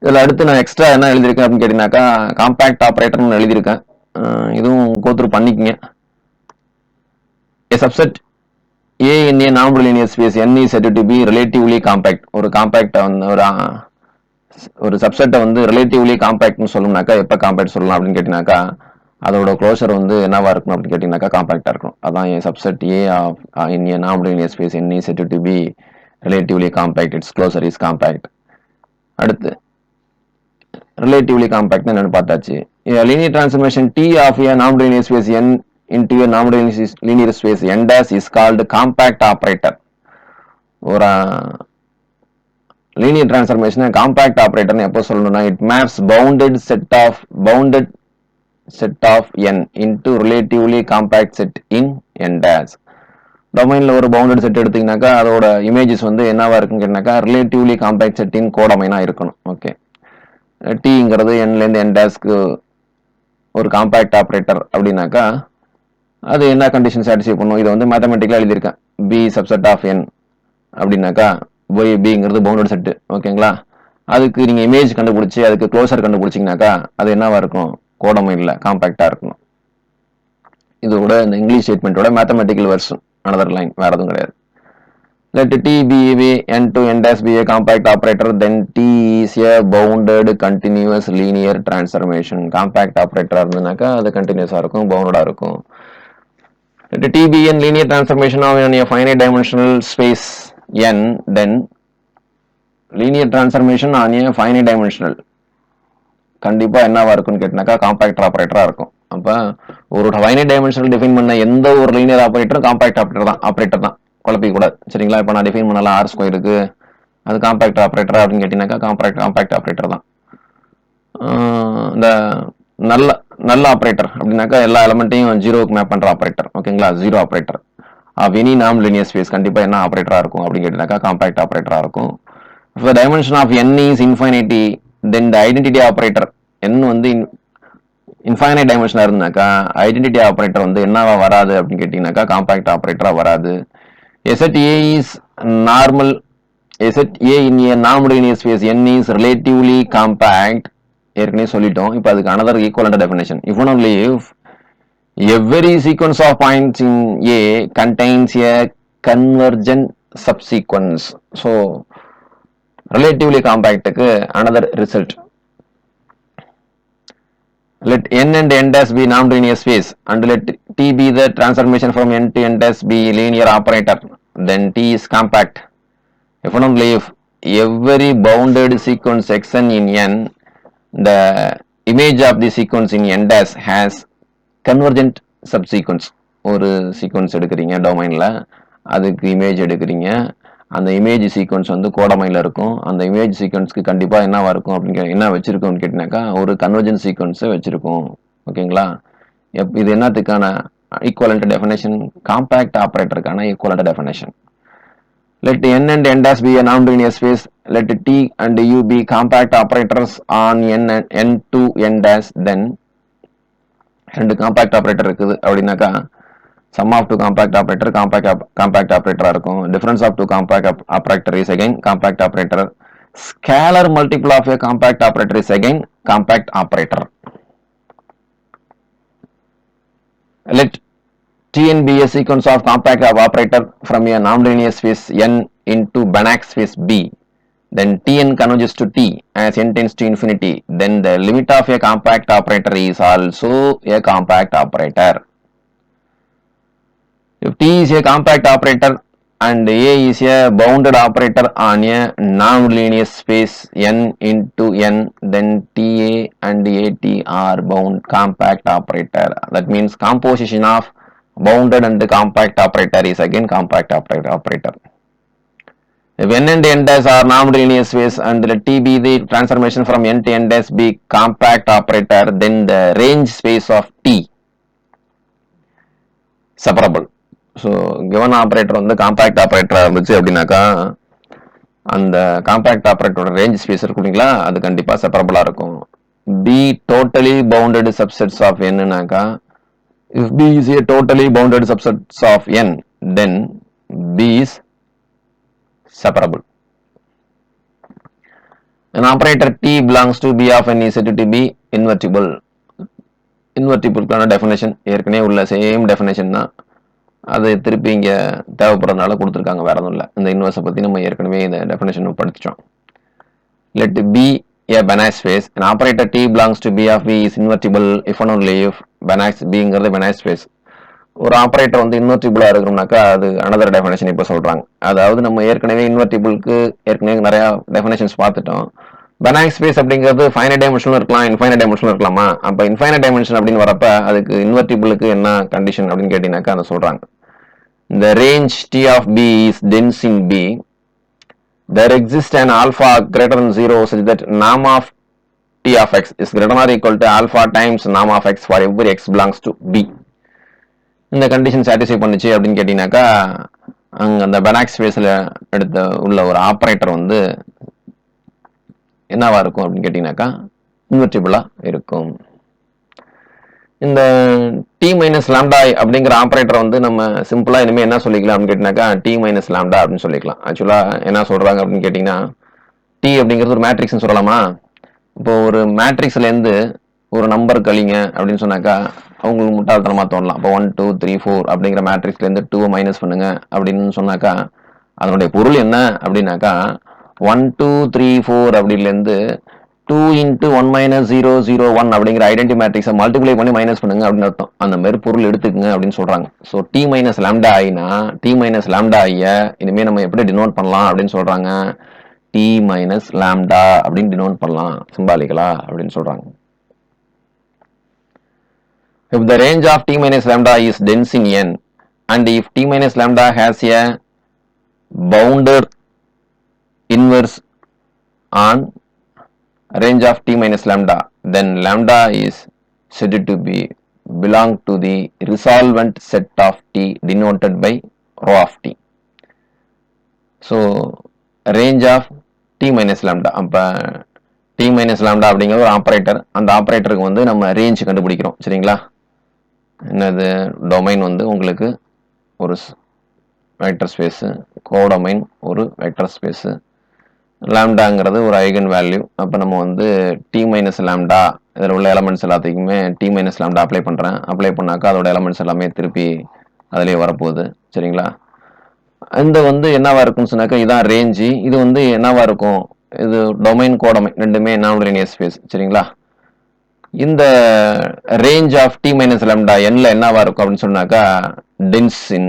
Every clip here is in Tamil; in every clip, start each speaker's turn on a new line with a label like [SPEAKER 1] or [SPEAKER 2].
[SPEAKER 1] இதில் அடுத்து நான் எக்ஸ்ட்ரா என்ன எழுதியிருக்கேன் அப்படின்னு கேட்டீங்கன்னாக்கா காம்பேக்ட் ஆப்ரேட்டர்னு எழுதியிருக்கேன். இதுவும் கோத்ரூ பண்ணிக்கங்க. A subset A in a non-linear space n is said to be relatively compact. ஒரு காம்பேக்ட் வந்து ஒரு சப்செட்டை வந்து ரிலேட்டிவ்லி காம்பேக்ட்னு சொல்லணும்னாக்கா எப்போ காம்பேக்ட் சொல்லலாம் அப்படின்னு கேட்டீங்கன்னாக்கா அதோட க்ளோஷர் வந்து என்னவா இருக்கணும் அப்படின்னு கேட்டீங்கன்னாக்கா காம்பேக்டா இருக்கணும். அதான் subset A of in A non-linear space n is said to be relatively compact. Its closure is compact. அடுத்து ரிலேட்டிவ்லி காம்பேக்ட் என்னன்னு பார்த்தாச்சு. linear transformation T of a non-linear space n into a non-linear space n dash is called compact operator. ஒரு linear transformation compact operator எப்போ சொல்லணும்னா it maps bounded set of n into relatively compact set in n dash. டொமைன்ல ஒரு பவுண்டட் செட் எடுத்தீங்கன்னாக்கா அதோட இமேஜஸ் வந்து என்னவா இருக்குன்னு கேட்டாக்கா ரிலேட்டிவ்லி காம்பேக்ட் செட்டின் கோடமைனா இருக்கணும். ஓகே, டீங்கிறது என்லேருந்து என் டேஸ்க்கு ஒரு காம்பேக்ட் ஆப்ரேட்டர் அப்படின்னாக்கா அது என்ன கண்டிஷன் சாட்டிஸ்ஃபை பண்ணும். இதை வந்து மேத்தமெட்டிக்கலாக எழுதியிருக்கேன். பி சப்செட் ஆஃப் என் அப்படின்னாக்கா பிங்கிறது பவுண்டட் செட்டு. ஓகேங்களா, அதுக்கு நீங்கள் இமேஜ் கண்டுபிடிச்சி அதுக்கு க்ளோசர் கண்டுபிடிச்சிங்கனாக்கா அது என்னவா இருக்கும், கோடமையில் காம்பேக்டாக இருக்கணும். இதோட இந்த இங்கிலீஷ் ஸ்டேட்மெண்ட்டோட மேத்தமெட்டிக்கல் வெர்ஷன் another line, வேற எதுவும் கிடையாது. Let T be n to n dash be a compact operator, then T is a bounded continuous linear transformation. Compact operator இருந்ததுனாக்கா அது கண்டினியூஸா இருக்கும், பவுண்டடா இருக்கும். Let T be a linear transformation of a finite dimensional space n, then linear transformation on a finite dimensional கண்டிப்பா என்னவா இருக்குன்னு கேட்டினாக்கா காம்பேக்ட் ஆப்ரேட்டரா இருக்கும். அப்ப ஒரு ஃபைனைட் டைமென்ஷனல் டிஃபைன் பண்ண எந்த ஒரு லீனியர் ஆப்ரேட்டரும் காம்பேக்ட் ஆப்ரேட்டர் தான், குழப்பிக்க கூடாது. சரிங்களா, இப்போ நான் டிஃபைன் பண்ணலாம் ஆர் ஸ்கொயருக்கு, அது காம்பேக்ட் ஆப்ரேட்டர் அப்படின்னு கேட்டீங்கன்னாக்கா காம்பேக்ட் ஆப்ரேட்டர் தான். இந்த நல்ல ஆப்ரேட்டர் அப்படின்னாக்கா எல்லா எலமெண்ட்டையும் ஜீரோவுக்கு மேப் பண்ற ஆப்ரேட்டர். ஓகேங்களா, ஜீரோ ஆப்ரேட்டர் ஆஃப் எனி நாம் லினியர் ஸ்பேஸ் கண்டிப்பா என்ன ஆப்ரேட்டரா இருக்கும் அப்படின்னு கேட்டீங்கன்னாக்கா காம்பேக்ட் ஆப்ரேட்டரா இருக்கும். If the dimension of n is infinity, then the identity operator n வந்து இன்ஃபைனைட் டைமென்ஷனா இருந்தாக்கா ஐடென்டிட்டி ஆப்ரேட்டர் வந்து என்னவா வராது அப்படின்னு கேட்டீங்கன்னாக்கா காம்பேக்ட் ஆப்ரேட்டரா வராது. Zed A is normal zed A in A non-linear space n is relatively compact. ஏற்கனவே சொல்லிட்டோம். இப்போ அதுக்கு another equivalent definition. If and only if every sequence of points in A contains a convergent subsequence. So relatively compact க்கு another result. Let n and n dash be non-linear space and let T be the transformation from n to n dash be linear operator. Then T is compact. If and only if every bounded sequence xn in n, the image of the sequence in n dash has convergent subsequence. ஒரு சீக்வன்ஸ் எடுக்கிறீங்க டொமைன்ல, அதுக்கு இமேஜ் எடுக்கிறீங்க, அந்த இமேஜ் சீக்வன்ஸ் வந்து கோடமையில் இருக்கும். அந்த இமேஜ் சீக்வன்ஸ்க்கு கண்டிப்பா என்னவா இருக்கும் அப்படின்னு என்ன வச்சிருக்கோம்னு கேட்டீங்கன்னாக்கா ஒரு கன்வர்ஜென்ட் சீக்வன்ஸை வச்சிருக்கோம். ஓகேங்களா, இது என்னத்துக்கான ஈக்குவலண்ட் டெஃபினேஷன், காம்பேக்ட் ஆப்ரேட்டருக்கான equivalent definition. Let n and n dash be a non-linear space. Let T and U be compact operators on n to n dash. Then ரெண்டு காம்பேக்ட் ஆப்ரேட்டர் இருக்குது அப்படின்னாக்கா sum of two compact operator compact operator இருக்கும். Difference of two compact operator is again compact operator. Scalar multiple of a compact operator is again compact operator. Let Tn be a sequence of compact operator from a non-linear space n into Banach space B. Then Tn converges to T as n tends to infinity. Then the limit of a compact operator is also a compact operator. If T is a compact operator and A is a bounded operator on a non-linear space n into n, then TA and AT are bound compact operator. That means composition of bounded and compact operator is again compact operator. If n and n dash are non-linear space and let T be the transformation from n to n dash be compact operator, then the range space of T separable. So given operator வந்து காம்பேக்ட் ஆப்ரேட்டராக இருந்துச்சு அப்படின்னாக்கா அந்த காம்பேக்ட் ஆப்ரேட்டரோட ரேஞ்ச் ஸ்பேஸ் இருக்கு இல்லைங்களா, அது கண்டிப்பாக செப்பரபிளாக இருக்கும். B totally bounded subsets of என்னன்னாக்கா if B is a totally bounded subsets of N, then B is separable. An operator T belongs to B of n is said to be invertible. இன்வெர்டிபிள்கான டெஃபினேஷன் ஏற்கனவே உள்ள சேம் டெஃபினேஷன் தான், அது திருப்பி இங்கே தேவைப்படுறதுனால கொடுத்துருக்காங்க, வேற எதுவும் இல்லை. இந்த இன்வெர்ஸை பற்றி நம்ம ஏற்கனவே இந்த definition படிச்சிட்டோம். Let B a Banach space. An operator T belongs to B of B is invertible if and only if Banach Bங்கிறது Banach space. ஒரு ஆப்ரேட்டர் வந்து இன்வெர்டிபிளா இருக்கணும்னாக்கா அது அனதர் டெஃபினேஷன் இப்போ சொல்றாங்க. அதாவது நம்ம ஏற்கனவே இன்வெர்டிபிளுக்கு ஏற்கனவே நிறைய டெஃபினேஷன்ஸ் பார்த்துட்டோம். Banach space அப்படிங்கிறது ஃபைனைட் டைமென்ஷனும் இருக்கலாம், இன்ஃபைனைட் டைமென்ஷனும் இருக்கலாமா? அப்போ இன்ஃபைனைட் டைமென்ஷன் அப்படின்னு வரப்ப அதுக்கு இன்வெர்டிபிளுக்கு என்ன கண்டிஷன் அப்படின்னு கேட்டீங்கன்னாக்கா அதை சொல்றாங்க. The range T of B is dense in B. There exists an alpha greater than 0 such that norm of T of x is greater than or equal to alpha times norm of x for every x belongs to B. இந்த கண்டிஷன் சாட்டிஸ்ஃபை பண்ணுச்சு அப்படின்னு கேட்டீங்கன்னாக்கா அங்கே அந்த Banach ஸ்பேஸில் எடுத்த உள்ள ஒரு ஆப்ரேட்டர் வந்து என்னவா இருக்கும் அப்படின்னு கேட்டீங்கன்னாக்கா இன்வெர்டிபிளா இருக்கும். இந்த டி மைனஸ் லாம்டா அப்படிங்கிற ஆப்ரேட்டர் வந்து நம்ம சிம்பிளா இனிமே என்ன சொல்லிக்கலாம் அப்படின்னு கேட்டீங்கன்னாக்கா டி மைனஸ் லாம்டா அப்படின்னு சொல்லிக்கலாம். ஆக்சுவலா என்ன சொல்றாங்க அப்படின்னு கேட்டீங்கன்னா டி அப்படிங்கிறது ஒரு மேட்ரிக்ஸ்னு சொல்லலாமா? இப்போ ஒரு மேட்ரிக்ஸ்ல இருந்து ஒரு நம்பர் கழிங்க அப்படின்னு சொன்னாக்கா அவங்களுக்கு முட்டாள்தனமா தோணலாம். இப்போ 1 2 3 4 அப்படிங்கிற மேட்ரிக்ஸ்ல இருந்து 2 மைனஸ் பண்ணுங்க அப்படின்னு சொன்னாக்கா அதனுடைய பொருள் என்ன அப்படின்னாக்கா 1 2 3 4 அப்படிலேருந்து 2 into 1 minus 0 0 1 அப்படிங்கிற ஐடென்டி மேட்ரிக்ஸை மல்டிப்ளை பண்ணி மைனஸ் பண்ணுங்க அப்படின்னு அர்த்தம். அந்த மாதிரி பொருள் எடுத்துக்கங்க அப்படின்னு சொல்றாங்க. ஸோ டி மைனஸ் லாம்டா ஐனா டி மைனஸ் லாம்டா ஐய இனிமேல் நம்ம எப்படி டினோட் பண்ணலாம் அப்படின்னு சொல்றாங்க. டி மைனஸ் லாம்டா அப்படின்னு டினோட் பண்ணலாம் சிம்பாலிக்கலா அப்படின்னு சொல்றாங்க. If the range of t minus lambda is dense in n and if t minus lambda has a bounded inverse on range of t minus lambda, then lambda is said to be belong to the resolvent set of t denoted by rho of t. So range of t minus lambda, அப்ப t minus lambda அப்படிங்கிற ஒரு ஆப்ரேட்டர், அந்த ஆப்ரேட்டருக்கு வந்து நம்ம ரேஞ்ச் கண்டுபிடிக்கிறோம். சரிங்களா? என்னது டொமைன் வந்து உங்களுக்கு ஒரு வெக்டர் ஸ்பேஸ், கோடொமைன் ஒரு வெக்டர் ஸ்பேஸ், லாம்டாங்கிறது ஒரு ஐகன் வேல்யூ. அப்போ நம்ம வந்து டி மைனஸ் லாம்டா இதில் உள்ள எலமெண்ட்ஸ் எல்லாத்துக்குமே டி மைனஸ் லாம்டா அப்ளை பண்ணுறேன். அப்ளை பண்ணாக்கா அதோட எலமெண்ட்ஸ் எல்லாமே திருப்பி அதிலே வரப்போகுது. சரிங்களா? இந்த வந்து என்னவா இருக்குன்னு சொன்னாக்கா இதான் ரேஞ்சு. இது வந்து என்னவா இருக்கும், இது டொமைன் கோடொமைன் ரெண்டுமே நான் லீனியர் ஸ்பேஸ். சரிங்களா? இந்த range of T minus lambda என்ல என்னவா இருக்கும் அப்படின்னு சொன்னாக்கா dense in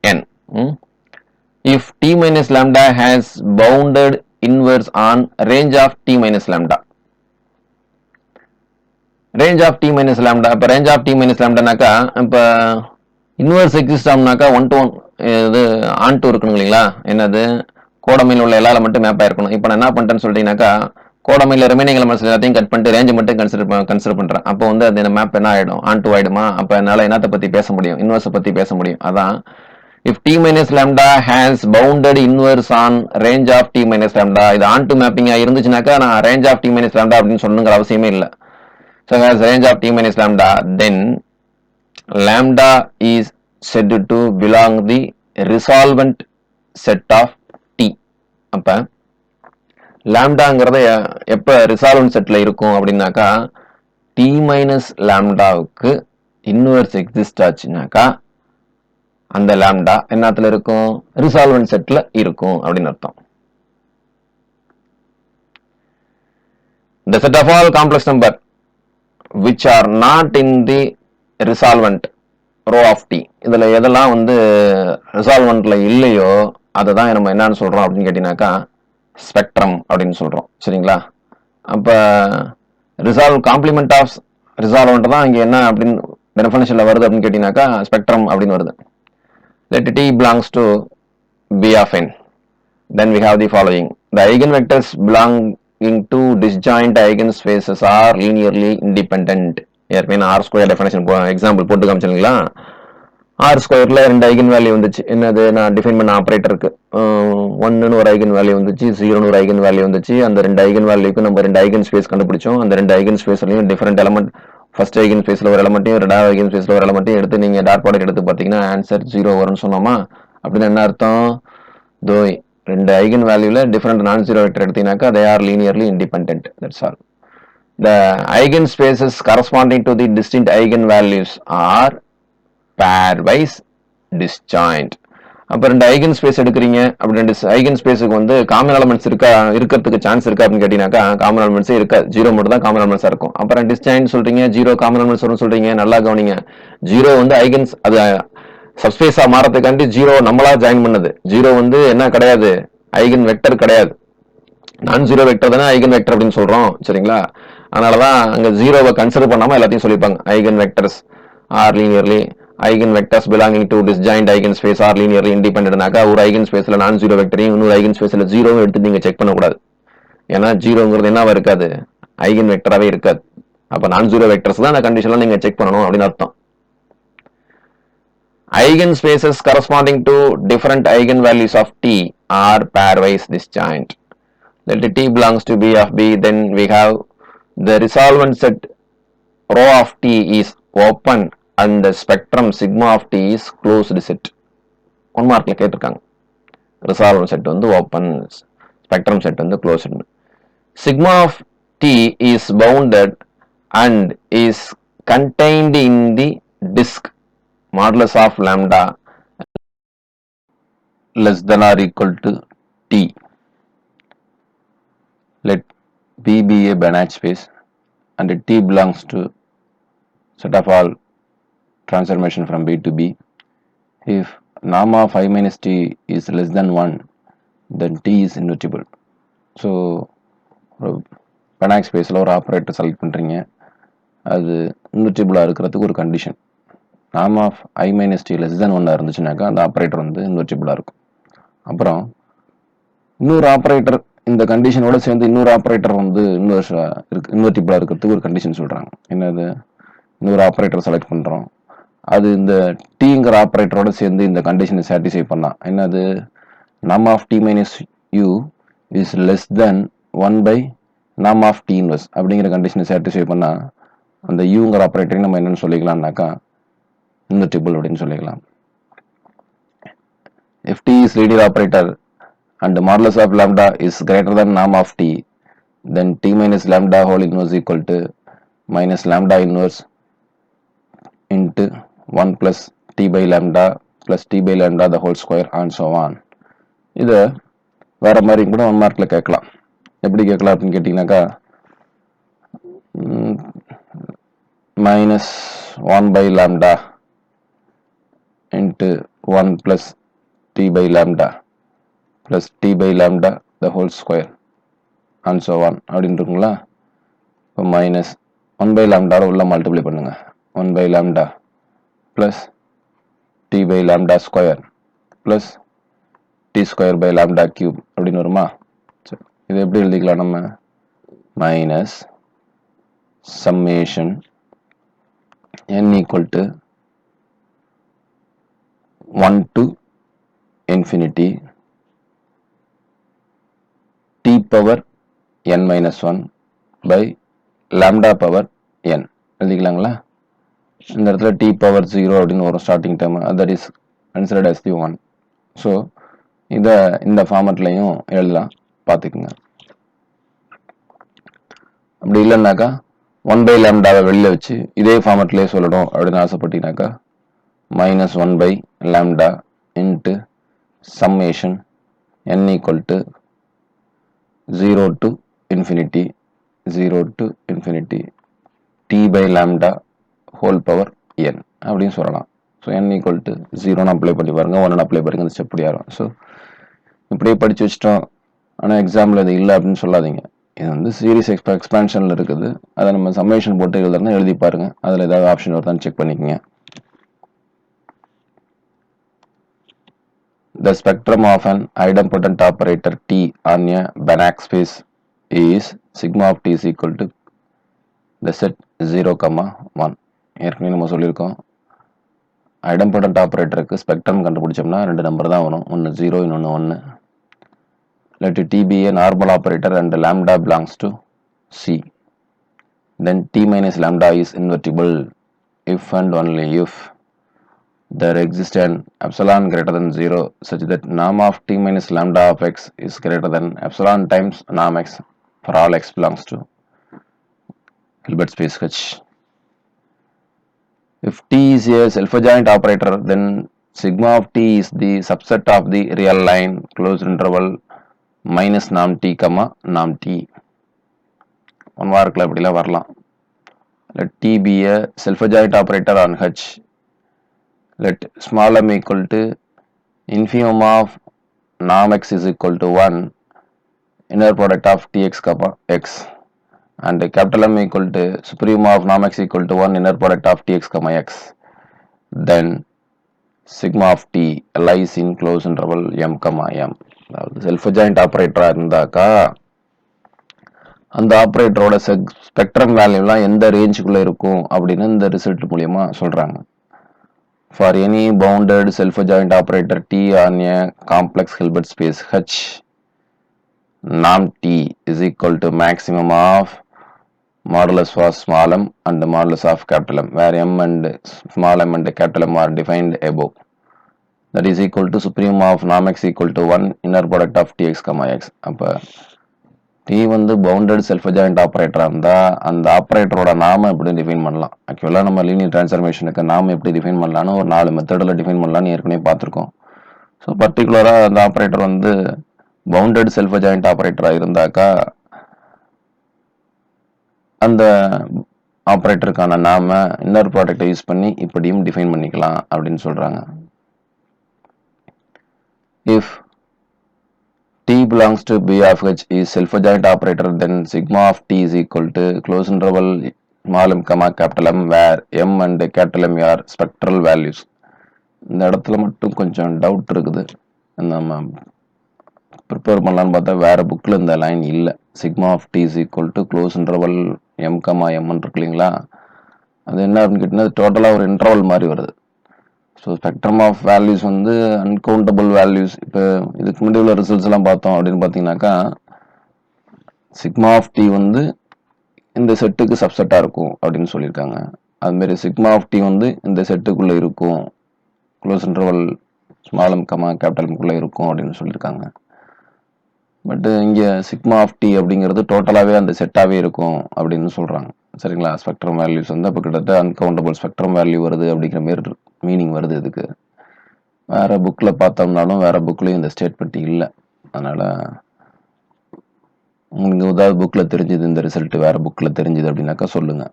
[SPEAKER 1] N. If T minus lambda has bounded inverse on range of t minus lambda. range of t minus lambda, அப்ப range of t minus lambda நாக்கா இப்ப inverse exist ஆகும்னாக்கா 1 to 1 இது on to இருக்கணும் இல்லைங்களா? என்னது கோடமையில் உள்ள எல்லா எலமெண்ட்டும் மேப் ஆயிருக்கணும். இப்போ நான் என்ன பண்ணிட்டேன்னு சொல்லிட்டீங்கன்னாக்கா கோடமையில் ரிமைனிங் எலமெண்ட்ஸ் எல்லாத்தையும் கட் பண்ணிட்டு ரேஞ்ச் மட்டும் கன்சிடர் பண்றேன். அப்போ வந்து அது மேப் என்ன ஆயிடும், on to ஆயிடுமா? அப்ப என்னால என்னத்தை பத்தி பேச முடியும், இன்வெர்ஸ் பத்தி பேச முடியும். அதான் if t minus lambda has bounded inverse on range of t minus lambda, இது on to mapping இருந்துச்சுனாக்கா நான் range of t minus lambda அப்படின்னு சொல்லணுங்கிற அவசியமே இல்லை. So as range of t minus lambda, then lambda is said to belong the resolvent set of t. அப்ப லாம்டாங்கிறத எப்ப ரிசால்வன்ட் செட்ல இருக்கும் அப்படின்னாக்கா t minus lambdaவுக்கு இன்வெர்ஸ் எக்ஸிஸ்ட் ஆச்சுனாக்கா அந்த லாம்டா என்னத்துல இருக்கும், ரிசால்வன்ட் செட்ல இருக்கும் அப்படின்னு அர்த்தம். The set of all complex number which are not in the resolvent rho of t, இதுல எதெல்லாம் வந்து ரிசால்வன்ட்ல இல்லையோ அதை தான் நம்ம என்னன்னு சொல்றோம் அப்படின்னு கேட்டீங்கன்னாக்கா ஸ்பெக்ட்ரம் அப்படின்னு சொல்றோம். சரிங்களா? அப்ப காம்ப்ளிமெண்ட் ஆஃப் ரிசால்வன்ட் தான் இங்க என்ன அப்படின்னு டெஃபினிஷன்ல வருது அப்படின்னு கேட்டீங்கன்னாக்கா ஸ்பெக்ட்ரம் அப்படின்னு வருது. Let t belongs to B of n. Then we have the following. The eigenvectors belonging to disjoint eigenspaces are linearly independent. ஏற்கனவே R ஸ்கொயர் டெஃபினேஷன் எக்ஸாம்பிள் போட்டு காமிச்சிருங்களா? R ஸ்கொயர்ல ரெண்டு ஐகன் வேல்யூ வந்துச்சு. என்னது நான் டிஃபைன் பண்ண ஆப்ரேட்டருக்கு 1ன்னு ஒரு ஐகன் வேல்யூ வந்துச்சு, 0ன்னு ஒரு ஐகன் வேல்யூ வந்துச்சு. அந்த ரெண்டு ஐகன் வேல்யூக்கு நம்ம ரெண்டு ஐகன் ஸ்பேஸ் கண்டுபிடிச்சோம். அந்த ரெண்டு ஐகன் ஸ்பேஸ்லையும் டிஃபரெண்ட் எலமெண்ட், ஃபர்ஸ்ட் ஐகன் ஸ்பேஸ்ல ஒரு எலமெண்ட்டையும் ரெண்டாவது ஐகன் ஸ்பேஸ்ல ஒரு எலமெண்ட்டையும் எடுத்து நீங்க டாட் ப்ராடக்ட் எடுத்து பார்த்தீங்கன்னா ஆன்சர் 0 வரும்னு சொன்னோமா? அப்படின்னு என்ன அர்த்தம்? தோ ரெண்டு ஐகன் வேல்யூல டிஃபரெண்ட் நான் ஜீரோ வெக்டர் எடுத்தீங்கன்னாக்கா they are linearly independent. That's all. The eigenspaces corresponding to the distinct eigenvalues are pairwise disjoint. அப்போ ரெண்டு ஐகன் ஸ்பேஸ் எடுக்கிறீங்க, அப்படி ரெண்டு ஐகன் ஸ்பேஸுக்கு வந்து காமன் எலமெண்ட்ஸ் இருக்கிறதுக்கு சான்ஸ் இருக்கா அப்படின்னு கேட்டீங்கன்னாக்கா காமன் எலமெண்ட்ஸே இருக்காது. ஜீரோ மட்டும் தான் காமன் எலமெண்ட்ஸா இருக்கும். அப்புறம் டிஸ்ஜாயின்ட் சொல்றீங்க, ஜீரோ காமன் எலமெண்ட்ஸ் வரும்னு சொல்றீங்க. நல்லா கவனிங்க, ஜீரோ வந்து ஐகன்ஸ் அது சப்ஸ்பேஸா மாறதுக்காண்டி ஜீரோ நம்மளா ஜாயின் பண்ணது. ஜீரோ வந்து என்ன கிடையாது, ஐகன் வெக்டர் கிடையாது. நான் ஜீரோ வெக்டர் தானே ஐகன் வெக்டர் அப்படின்னு சொல்றோம், சரிங்களா? அதனாலதான் அங்க ஜீரோவை கன்சிடர் பண்ணாம எல்லாத்தையும் சொல்லிப்பாங்க. Eigen vectors are linearly eigen vectors belonging to disjoint eigen space are linearly இண்டிபெண்டன்ட்னாக்கா ஒரு ஐகன் ஸ்பேஸ்ல நான் ஜீரோ வெக்டரையும் இன்னொரு ஐகன் ஸ்பேஸ்ல ஜீரோவும் எடுத்து நீங்க செக் பண்ணக்கூடாது. ஏன்னா ஜீரோங்கிறது என்னவா இருக்காது, ஐகன் வெக்டராவே இருக்காது. அப்ப நான் ஜீரோ வெக்டர்ஸ் தான் அந்த கண்டிஷன்ல நீங்க செக் பண்ணணும் அப்படின்னு அர்த்தம். Eigenspaces corresponding to different eigenvalues of t are pairwise disjoint. Let t belongs to b of b, then we have the resolvent set rho of t is open and the spectrum sigma of t is closed set. One மார்க்ல கேட்டிருக்காங்க. resolvent set வந்து open, spectrum set வந்து closed. Sigma of t is bounded and is contained in the disk modulus of lambda less than or equal to t. Let B be a Banach space and t belongs to set of all transformation from B to B. If norm of I minus t is less than 1, then t is invertible. So Banach spaceல ஒரு ஆப்பரேட்டர் செலக்ட் பண்றீங்க, அது இன்வெர்டிபிளா இருக்கிறதுக்கு ஒரு கண்டிஷன். Norm of I minus T less than 1 இருந்துச்சுனாக்கா அந்த ஆப்ரேட்டர் வந்து இன்வெர்டிபிளா இருக்கும். அப்புறம் இன்னொரு ஆப்ரேட்டர் இந்த கண்டிஷனோட சேர்ந்து இன்னொரு ஆப்ரேட்டர் வந்து இன்வெர்டிபிளா இருக்கிறதுக்கு ஒரு கண்டிஷன் சொல்றாங்க. என்னது, இன்னொரு ஆப்ரேட்டர் செலக்ட் பண்றோம், அது இந்த டீங்கிற ஆப்ரேட்டரோட சேர்ந்து இந்த கண்டிஷனை சாட்டிஸ்ஃபை பண்ணா என்னது, norm of T minus U is less than 1 by norm of T inverse அப்படிங்கிற கண்டிஷனை சாட்டிஸ்ஃபை பண்ணா அந்த யூங்கிற ஆப்ரேட்டரை நம்ம என்னன்னு சொல்லிக்கலாம்னாக்கா invertible அப்படின்னு சொல்லிக்கலாம். If t is linear operator and modulus of lambda is greater than norm of t, then t minus lambda whole inverse equal to minus lambda inverse into 1 plus t by lambda plus t by lambda the whole square and so on. இதை வேற மாதிரி கூட ஒன் மார்க்ல கேட்கலாம். எப்படி கேட்கலாம் அப்படின்னு கேட்டீங்கன்னாக்கா minus 1 by lambda into 1 plus t by lambda plus t by lambda the whole square and so on அப்படின்னு இருக்குங்களா. இப்போ மைனஸ் 1 by lambda உள்ள மல்டிப்ளை பண்ணுங்க, 1 by lambda plus t by lambda square plus t square by lambda cube அப்படின்னு வருமா. இது எப்படி எழுதிக்கலாம் நம்ம, minus summation n equal to 1 to infinity t power n minus 1 by lambda power n எழுதிக்கலாங்களா. இந்த இடத்துல t power 0 அப்படின்னு ஒரு starting term, that is considered as the 1. So இதை இந்த ஃபார்மட்லையும் எழுதலாம், பார்த்துக்குங்க. அப்படி இல்லைன்னாக்கா 1 by lambdaவை வெளியில் வச்சு இதே ஃபார்மட்லேயே சொல்லணும் அப்படின்னு ஆசைப்பட்டீங்கன்னாக்கா minus 1 by lambda into summation n equal to 0 to infinity t by lambda whole power n அப்படின்னு சொல்லலாம். So n equal to 0 apply பண்ணி பாருங்க, 1 அப்ளை பாருங்க, இந்த ஸ்டெப் இப்படி ஆகும். ஸோ இப்படியே படிச்சு வச்சிட்டோம், ஆனால் எக்ஸாம்பிள் இது இல்லை அப்படின்னு சொல்லாதீங்க. இது வந்து சீரிஸ் எக்ஸ்பான்ஷன்ல இருக்குது, அதை நம்ம சம்மேஷன் போட்டு எழுதுறதுனா எழுதி பாருங்க, அதில் ஏதாவது ஆப்ஷன் வருதான்னு செக் பண்ணிக்கோங்க. The spectrum of an idempotent operator T on a Banach space is sigma of T is equal to the set 0, 1. ஏற்கனவே நம்ம சொல்லியிருக்கோம், ஐடம்பொட்டன்ட் ஆப்ரேட்டருக்கு ஸ்பெக்ட்ரம் கண்டுபிடிச்சோம்னா ரெண்டு நம்பர் தான் வரும், ஒன்று 0, இன்னொன்று 1. Let T be a normal operator and lambda belongs to C. Then T minus lambda is invertible if and only if there exists an epsilon greater than 0 such that norm of t minus lambda of x is greater than epsilon times norm x for all x belongs to Hilbert space H. If t is a self-adjoint operator, then sigma of t is the subset of the real line closed interval minus norm t, norm t. One வாரத்தில் அப்படிலாம் வரலாம். Let t be a self-adjoint operator on H. Let small m equal to infimum of norm x is equal to 1 inner product of tx comma x and capital M equal to supremum of norm x equal to 1 inner product of tx comma x. Then sigma of t lies in closed interval m comma m. அதாவது செல்ஃப்-அட்ஜாயின்ட் ஆப்ரேட்டரா இருந்தாக்கா அந்த ஆப்ரேட்டரோட ஸ்பெக்ட்ரம் வேல்யூலாம் எந்த ரேஞ்சுக்குள்ள இருக்கும் அப்படின்னு இந்த ரிசல்ட் மூலியமா சொல்றாங்க. For any bounded self-adjoint operator T on a complex Hilbert space H, norm T is equal to maximum of modulus for small m and modulus of capital M, where m and small m and capital M are defined above. That is equal to supremum of norm x equal to 1 inner product of tx comma x. அப்ப t வந்து பவுண்டட் செல்ஃப் அட்ஜாயின்ட் ஆப்ரேட்டரா இருந்தா அந்த ஆப்ரேட்டரோட நாம எப்படி டிஃபைன் பண்ணலாம். ஆக்சுவலா நம்ம லீனியர் டிரான்ஸ்ஃபர்மேஷனுக்கு நாம எப்படி டிஃபைன் பண்ணலாம்னு ஒரு 4 மெத்தடில் டிஃபைன் பண்ணலாம்னு ஏற்கனவே பார்த்துருக்கோம். ஸோ பர்டிகுலரா அந்த ஆப்ரேட்டர் வந்து பவுண்டட் செல்ஃப் அட்ஜாயின்ட் ஆப்ரேட்டரா இருந்தாக்கா அந்த ஆப்ரேட்டருக்கான நாம இன்னர் ப்ராடக்டை யூஸ் பண்ணி இப்படியும் டிஃபைன் பண்ணிக்கலாம் அப்படின்னு சொல்றாங்க. If t belongs to B of H is self-adjoint operator, then sigma of t is equal to closed interval small m comma capital M, where m and capital M are spectral values. இந்த இடத்துல மட்டும் கொஞ்சம் டவுட் இருக்குது. நம்ம ப்ரிப்பேர் பண்ணலான்னு பார்த்தா வேற புக்கில் இந்த லைன் இல்லை. Sigma of T is equal to close interval M comma எம்ன்னு இருக்கு இல்லைங்களா, அது என்ன அப்படின்னு கேட்டிங்கன்னா டோட்டலாக ஒரு இன்டர்வல் மாதிரி வருது. ஸோ ஸ்பெக்ட்ரம் ஆஃப் வேல்யூஸ் வந்து அன்கவுண்டபிள் வேல்யூஸ். இப்போ இதுக்கு முன்னாடி உள்ள ரிசல்ட்ஸ் எல்லாம் பார்த்தோம் அப்படின்னு பார்த்தீங்கன்னாக்கா சிக்மா ஆஃப் டி வந்து இந்த செட்டுக்கு சப்செட்டாக இருக்கும் அப்படின்னு சொல்லியிருக்காங்க. அதுமாரி சிக்மா ஆஃப் டி வந்து இந்த செட்டுக்குள்ளே இருக்கும், close interval small M comma capital எம்குள்ளே இருக்கும் அப்படின்னு சொல்லியிருக்காங்க. பட் இங்கே சிக்மா ஆஃப் டி அப்படிங்கிறது டோட்டலாகவே அந்த செட்டாகவே இருக்கும் அப்படின்னு சொல்கிறாங்க. சரிங்களா, ஸ்பெக்ட்ரம் வேல்யூஸ் வந்து அப்போ கிட்டத்தட்ட அன்கவுண்டபிள் ஸ்பெக்ட்ரம் வேல்யூ வருது அப்படிங்கிற மாரி மீனிங் வருது. இதுக்கு வேற புக்கில் பார்த்தோம்னாலும் வேற புக்லேயும் இந்த ஸ்டேட்மெண்ட் இல்லை. அதனால் உங்களுக்கு ஏதாவது புக்கில் தெரிஞ்சுது இந்த ரிசல்ட் வேற புக்கில் தெரிஞ்சுது அப்படின்னாக்கா சொல்லுங்க.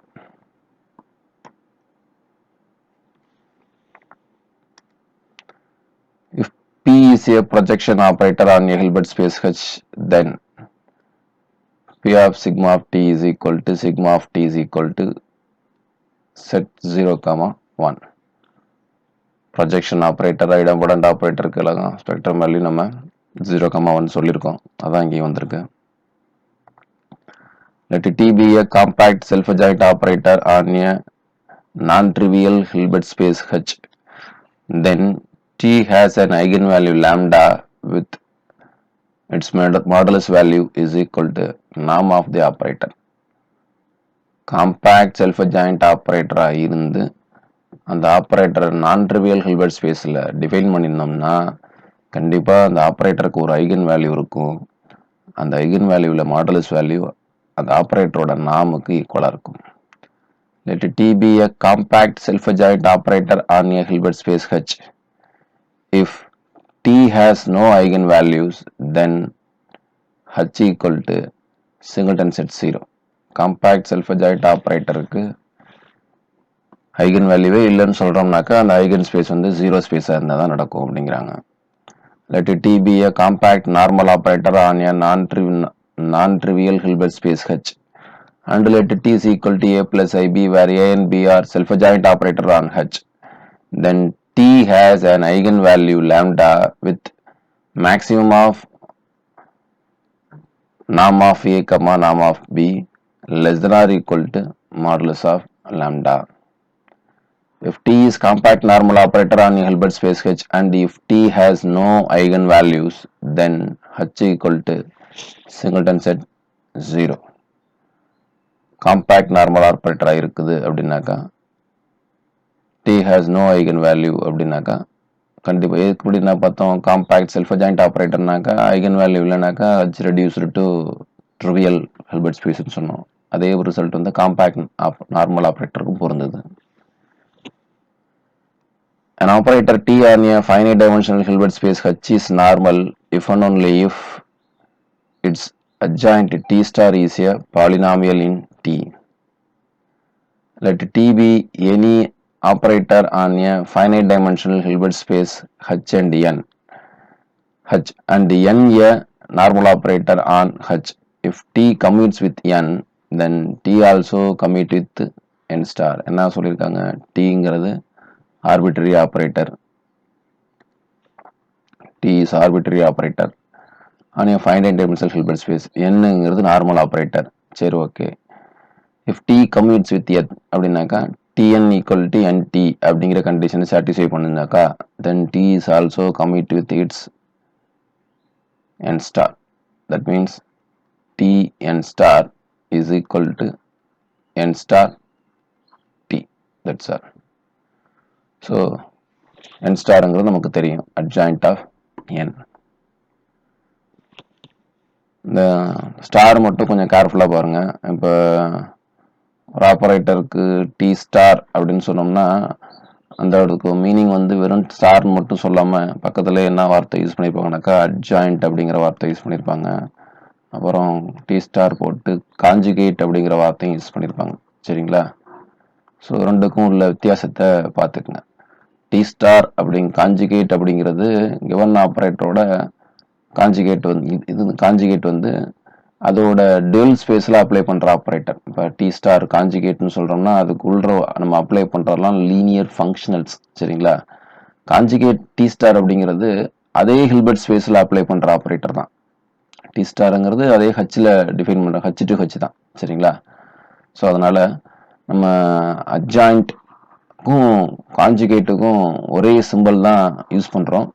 [SPEAKER 1] If P is a projection operator on a Hilbert space H, then P of sigma of t is equal to sigma of t is equal to set 0, 1. Projection operator ஐடம்படண்ட் ஆப்ரேட்டருக்கு எல்லாம் ஸ்பெக்ட்ரம் வேல்யூ நம்ம 0, 1 சொல்லியிருக்கோம். அதான் இங்கேயும் வந்திருக்கு. Let T be a compact self-adjoint operator on a non-trivial Hilbert space H. Then T has an eigenvalue lambda with its modulus value is equal to norm of the operator. Compact self-adjoint operator இருந்து அந்த ஆப்ரேட்டர் நான் ட்ரிவியல் ஹில்பர்ட் ஸ்பேஸில் டிஃபைன் பண்ணியிருந்தோம்னா கண்டிப்பாக அந்த ஆப்ரேட்டருக்கு ஒரு ஐகன் வேல்யூ இருக்கும். அந்த ஐகன் வேல்யூவில் மாடுலஸ் வேல்யூ அந்த ஆப்ரேட்டரோட நாமுக்கு ஈக்குவலாக இருக்கும். Let T be a compact self-adjoint operator on a Hilbert space H. If T has no eigenvalues, then H equal to singleton set 0. Compact self-adjoint operatorக்கு eigen வேல்யூவே இல்லைன்னு சொல்கிறோம்னாக்கா அந்த ஐகன் ஸ்பேஸ் வந்து 0 ஸ்பேஸாக இருந்தால் தான் நடக்கும் அப்படிங்கிறாங்க. Let T be a compact normal operator on a non-trivial Hilbert space H. And let T is equal to A plus IB, where A and B are self-adjoint operator on H. Then T has an eigenvalue lambda with maximum of norm of A, norm of B less than or equal to modulus of lambda. If T is compact normal operator on a Hilbert space H and if T has no eigenvalues, then H equal to singleton set 0. Compact normal ஆப்ரேட்டராக இருக்குது அப்படின்னாக்கா T has no eigen value அப்படின்னாக்கா கண்டிப்பாக எப்படி நான் பார்த்தோம் காம்பேக்ட் செல்ஃப் அட்ஜாயிண்ட் ஆப்ரேட்டர்னாக்கா ஐகன் வேல்யூ இல்லைனாக்கா H reduced to trivial Hilbert ஸ்பேஸ்ன்னு சொன்னோம். அதே ரிசல்ட் வந்து காம்பேக்ட் நார்மல் ஆப்ரேட்டருக்கும் பொருந்தது. An operator T on a finite dimensional Hilbert space H is normal if and only if its adjoint T star is a polynomial in T. Let T be any operator on a finite dimensional Hilbert space H and N. H and N a normal operator on H. If T commutes with N, then T also commute with N star. என்ன சொல்லியிருக்காங்க? Tங்கிறது arbitrary operator. T is arbitrary operator on a finite dimensional Hilbert space. Nங்கிறது normal operator. சரி okay. If T commutes with N அப்படின்னாக்கா Tn equal to Nt அப்படிங்கிற கண்டிஷனை satisfy பண்ணுனாக்கா then T is also commute with its N star. That means Tn star is equal to N star T. That's all. So N starங்கிறது நமக்கு தெரியும் adjoint of N. இந்த ஸ்டார் மட்டும் கொஞ்சம் கேர்ஃபுல்லாக பாருங்க. இப்போ ஒரு ஆப்பரேட்டருக்கு டி ஸ்டார் அப்படின்னு சொன்னோம்னா அந்த இடத்துக்கு மீனிங் வந்து வெறும் ஸ்டார்னு மட்டும் சொல்லாமல் பக்கத்தில் என்ன வார்த்தை யூஸ் பண்ணியிருப்பாங்கனாக்கா அட்ஜாயிண்ட் அப்படிங்கிற வார்த்தை யூஸ் பண்ணியிருப்பாங்க. அப்புறம் டி ஸ்டார் போட்டு காஞ்சுகேட் அப்படிங்கிற வார்த்தையும் யூஸ் பண்ணியிருப்பாங்க. சரிங்களா? ஸோ ரெண்டுக்கும் உள்ள வித்தியாசத்தை பார்த்துக்குங்க. டி ஸ்டார் காஞ்சுகேட் அப்படிங்கிறது கிவன் ஆப்ரேட்டரோட காஞ்சுகேட் வந்து இது காஞ்சுகேட் வந்து அதோட டுவல் ஸ்பேஸில் அப்ளை பண்ணுற ஆப்ரேட்டர். இப்போ டி ஸ்டார் காஞ்சுகேட்னு சொல்கிறோம்னா அதுக்குள்ள நம்ம அப்ளை பண்ணுறதுலாம் லீனியர் ஃபங்க்ஷனல்ஸ். சரிங்களா? காஞ்சுகேட் டி ஸ்டார் அப்படிங்கிறது அதே ஹில்பர்ட் ஸ்பேஸில் அப்ளை பண்ணுற ஆப்ரேட்டர் தான். டி ஸ்டாருங்கிறது அதே ஹச்சில் டிஃபைன் பண்ணுற ஹச் டு ஹச் தான். சரிங்களா? ஸோ அதனால் நம்ம அட்ஜாயிண்ட்டுக்கும் காஞ்சுகேட்டுக்கும் ஒரே சிம்பிள் தான் யூஸ் பண்ணுறோம்.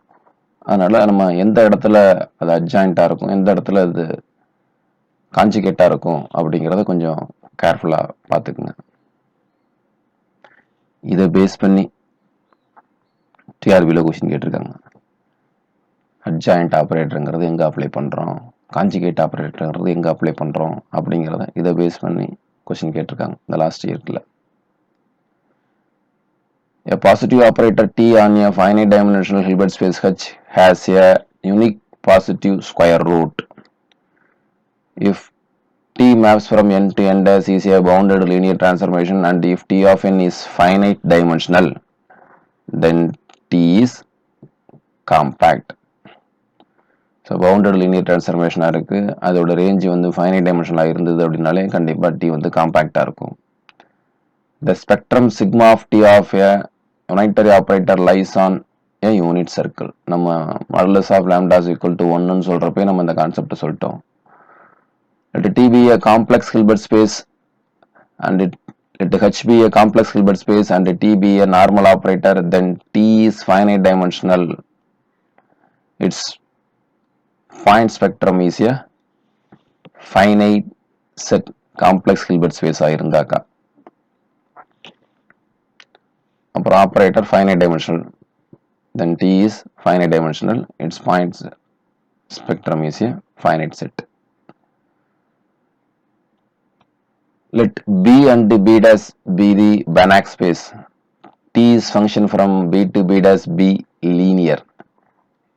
[SPEAKER 1] அதனால் நம்ம எந்த இடத்துல அது அட்ஜாயிண்ட்டாக இருக்கும், எந்த இடத்துல அது காஞ்சுகேட்டாக இருக்கும் அப்படிங்கிறத கொஞ்சம் கேர்ஃபுல்லாக பார்த்துக்குங்க. இதை பேஸ் பண்ணி டிஆர்பியில் கொஸ்டின் கேட்டிருக்காங்க. அட்ஜாயிண்ட் ஆப்ரேட்டருங்கிறது எங்கே அப்ளை பண்ணுறோம், காஞ்சுகேட் ஆப்ரேட்டருங்கிறது எங்கே அப்ளை பண்ணுறோம் அப்படிங்கிறத இதை பேஸ் பண்ணி கொஸ்டின் கேட்டிருக்காங்க இந்த லாஸ்ட் இயர்ல. A positive operator T on a finite dimensional Hilbert space H has a unique positive square root. If T maps from n to n dash is a bounded linear transformation and if T of n is finite dimensional, then T is compact. So bounded linear transformation இருக்கு, அதோட ரேஞ்ச் வந்து finite dimensional இருந்தது அப்படின்னாலே கண்டிப்பா T வந்து காம்பாக்டா இருக்கும். The spectrum sigma of T of a unitary operator lies on a unit circle. நம்ம modulus of lambda is equal to 1 ன்னு சொல்றப்பே நம்ம இந்த கான்செப்ட் சொல்லிட்டோம். Let T be a complex Hilbert space and let H be a complex Hilbert space and T be a normal operator, then T is finite dimensional. Its point spectrum is a finite set complex Hilbert space ஆயிருந்தாக்கா. அப்புறம் operator finite dimensional, then T is finite dimensional, its points spectrum is a finite set. Let B and B dash be the Banach space. T is function from B to B dash be linear.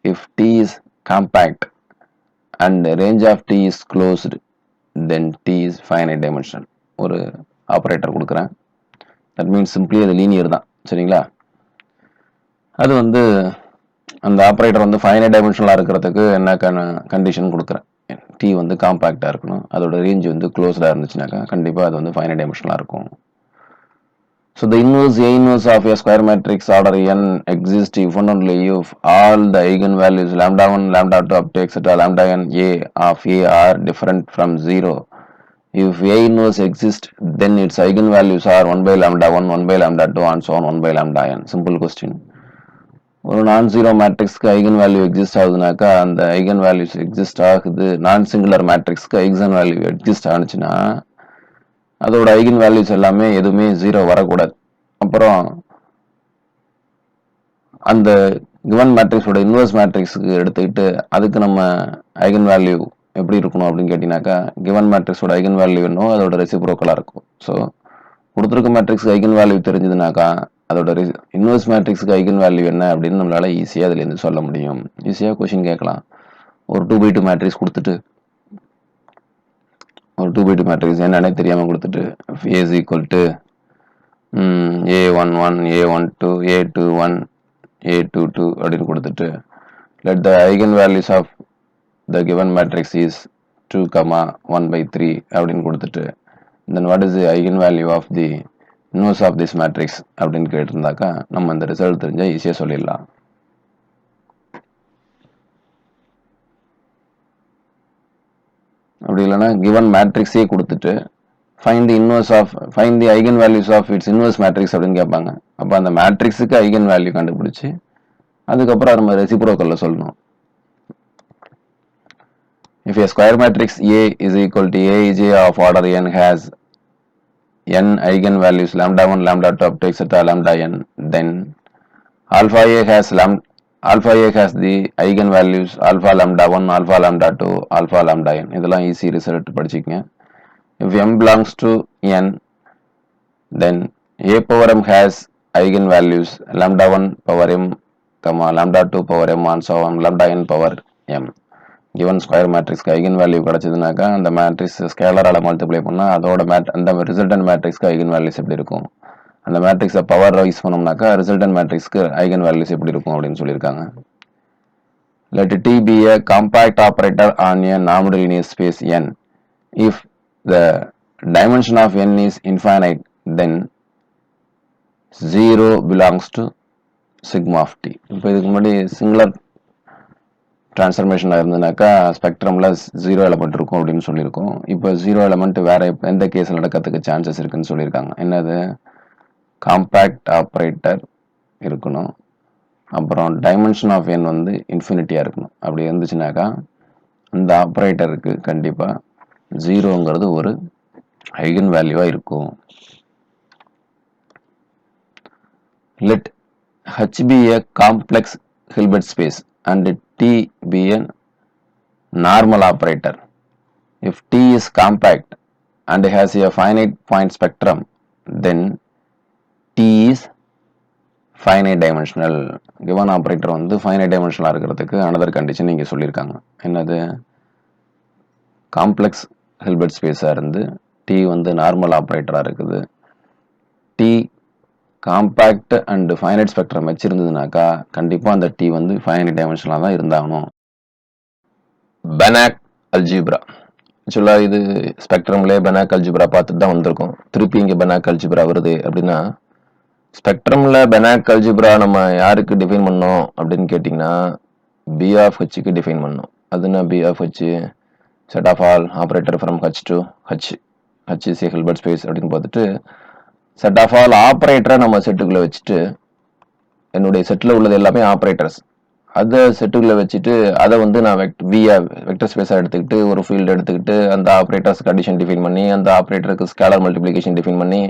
[SPEAKER 1] If T is compact and the range of T is closed, then T is finite dimensional. ஒரு ஆப்ரேட்டர் கொடுக்குறேன். That means simply அது லீனியர் தான். சரிங்களா? அது வந்து அந்த ஆப்ரேட்டர் வந்து ஃபைனைட் டைமென்ஷனலாக இருக்கிறதுக்கு என்ன கண்டிஷன் கொடுக்குறேன். T வந்து காம்பாக்டாக இருக்கணும், அதோட ரேஞ்ச் வந்து க்ளோஸ்டாக இருந்துச்சுனாக்கா கண்டிப்பாக அது வந்து ஃபைனைட் டைமென்ஷனலாக இருக்கும். So the inverse A inverse of a square matrix order n exists if and only if all the eigenvalues lambda 1, lambda 2 up to etc. lambda n A of A are different from 0. If A inverse exists, then its eigenvalues are 1 by lambda 1, 1 by lambda 2 and so on 1 by lambda n. Simple question. ஒரு நான் ஜீரோ மேட்ரிக்ஸ்க்கு ஐகன் வேல்யூ எக்ஸிஸ்ட் ஆகுதுனாக்கா அந்த ஐகன் வேல்யூஸ் எக்ஸிஸ்ட் ஆகுது. நான் சிங்குலர் மேட்ரிக்ஸ்க்கு ஐகன் வேல்யூ எக்ஸிஸ்ட் ஆனிச்சுன்னா அதோட ஐகன் வேல்யூஸ் எல்லாமே எதுவுமே ஜீரோ வரக்கூடாது. அப்புறம் அந்த கிவன் மேட்ரிக்ஸோட இன்வர்ஸ் மேட்ரிக்ஸுக்கு எடுத்துக்கிட்டு அதுக்கு நம்ம ஐகன் வேல்யூ எப்படி இருக்கணும் அப்படின்னு கேட்டிங்கனாக்கா கிவன் மேட்ரிக்ஸோட ஐகன் வேல்யூ என்னவோ அதோட ரெசிப்ரோக்கலாக இருக்கும். ஸோ கொடுத்துருக்க மேட்ரிக்ஸுக்கு ஐகன் வேல்யூ தெரிஞ்சதுனாக்கா அதோட இன்வர்ஸ் மேட்ரிக்ஸுக்கு ஐகன் வேல்யூ என்ன அப்படின்னு நம்மளால ஈஸியாக அதுலேருந்து சொல்ல முடியும். ஈஸியாக கொஷின் கேட்கலாம். ஒரு 2x2 மேட்ரிக்ஸ் கொடுத்துட்டு ஒரு 2x2 மேட்ரிக்ஸ் என்னன்னே தெரியாமல் கொடுத்துட்டு A is equal to A11 A12 A21 A22 அப்படின்னு கொடுத்துட்டு let the eigenvalues of the given matrix is 2, 1/3 அப்படின்னு கொடுத்துட்டு then what is the eigenvalue of the inverse of this matrix அப்படின்னு கேட்டிருந்தாக்கா நம்ம இந்த ரிசல்ட் தெரிஞ்சா ஈஸியாக சொல்லிடலாம். அப்படி இல்லைன்னா கிவன் மேட்ரிக்ஸே கொடுத்துட்டு find the eigenvalues of its inverse matrix அப்படின்னு கேட்பாங்க. அப்போ அந்த மேட்ரிக்ஸுக்கு ஐகன் வேல்யூ கண்டுபிடிச்சி அதுக்கப்புறம் நம்ம ரெசிப்ரோக்கல்ல சொல்லணும். If a square matrix A is equal to Aij of order n has n eigenvalues lambda 1, lambda 2 up to etc. lambda n, then alpha A has the eigenvalues alpha lambda 1, alpha lambda 2, alpha lambda n. இதெல்லாம் ஈஸி ரிசல்ட் படிச்சுக்கங்க. If m belongs to n, then a power m has eigenvalues lambda 1 power m, lambda 2 power m and so on, lambda n power m. given square matrix eigenvalue கிடைச்சதுனாக்கா அந்த மேட்ரிக்ஸ் ஸ்கேலரால மல்டிப்ளை பண்ணா அதோட அந்த ரிசல்டன்ட் மேட்ரிக்ஸ்க்கு eigenvalues எப்படி இருக்கும், அந்த மேட்ரிக்ஸை பவர் ரைஸ் பண்ணோம்னாக்கா ரிசல்டன்ட் மேட்ரிக்ஸ்க்கு eigenvalues எப்படி இருக்கும் அப்படின்னு சொல்லியிருக்காங்க. Let T be a compact operator on a normed linear space n. If the dimension of n is infinite, then 0 belongs to sigma of t. இப்போ இதுக்கு முன்னாடி சிங்குலர் டிரான்ஸ்ஃபர்மேஷன் இருந்ததுனாக்கா ஸ்பெக்ட்ரம்ல 0 எலமெண்ட் இருக்கும் அப்படின்னு சொல்லியிருக்கோம். இப்போ 0 எலமெண்ட் வேற எந்த கேஸில் நடக்கிறதுக்கு சான்சஸ் இருக்குன்னு சொல்லியிருக்காங்க. என்னது, காம்பேக்ட் ஆப்ரேட்டர் இருக்கணும், அப்புறம் டைமென்ஷன் ஆஃப் n வந்து இன்ஃபினிட்டியாக இருக்கணும். அப்படி இருந்துச்சுனாக்கா அந்த ஆப்ரேட்டருக்கு கண்டிப்பாக 0ங்கிறது ஒரு ஐகன் வேல்யூவாக இருக்கும். Let H be a complex Hilbert space and T be a normal operator. If T is compact and has a finite point spectrum, then T is finite dimensional. Given operator வந்து finite dimensional இருக்கிறதுக்கு another condition இங்கே சொல்லியிருக்காங்க. என்னது, காம்ப்ளெக்ஸ் ஹில்பர்ட் ஸ்பேஸாக இருந்து T வந்து நார்மல் ஆப்ரேட்டராக இருக்குது, T compact and finite spectrum வச்சிருந்ததுனாக்கா கண்டிப்பாக அந்த T வந்து ஃபைனைட் டைமென்ஷனாக தான் இருந்தாகணும். பெனாக் அல்ஜிப்ரா ஆக்சுவலாக இது ஸ்பெக்ட்ரம்லேயே பெனாக் அல்ஜிப்ரா பார்த்துட்டு தான் வந்திருக்கோம். திருப்பி இங்கே பெனாக் அல்ஜிப்ரா வருது அப்படின்னா, ஸ்பெக்ட்ரமில் பெனாக் அல்ஜிப்ரா நம்ம யாருக்கு டிஃபைன் பண்ணோம் அப்படின்னு கேட்டிங்கன்னா பி ஆஃப் ஹெச்சுக்கு டிஃபைன் பண்ணோம். அதுனா B of H set of all operator from H to H, H is a Hilbert space அப்படின்னு பார்த்துட்டு செட் ஆஃப் ஆல் ஆப்ரேட்டரை நம்ம செட்டுக்குள்ளே வச்சுட்டு என்னுடைய செட்டில் உள்ளது எல்லாமே ஆப்ரேட்டர்ஸ், அதை செட்டுக்குள்ளே வச்சுட்டு அதை வந்து நான் வெக்டர் ஸ்பேஸாக எடுத்துக்கிட்டு ஒரு ஃபீல்டு எடுத்துக்கிட்டு அந்த ஆப்ரேட்டர்ஸ் கண்டிஷன் டிஃபைன் பண்ணி அந்த ஆப்ரேட்டருக்கு ஸ்கேலர் மல்டிப்ளிகேஷன் டிஃபைன் பண்ணி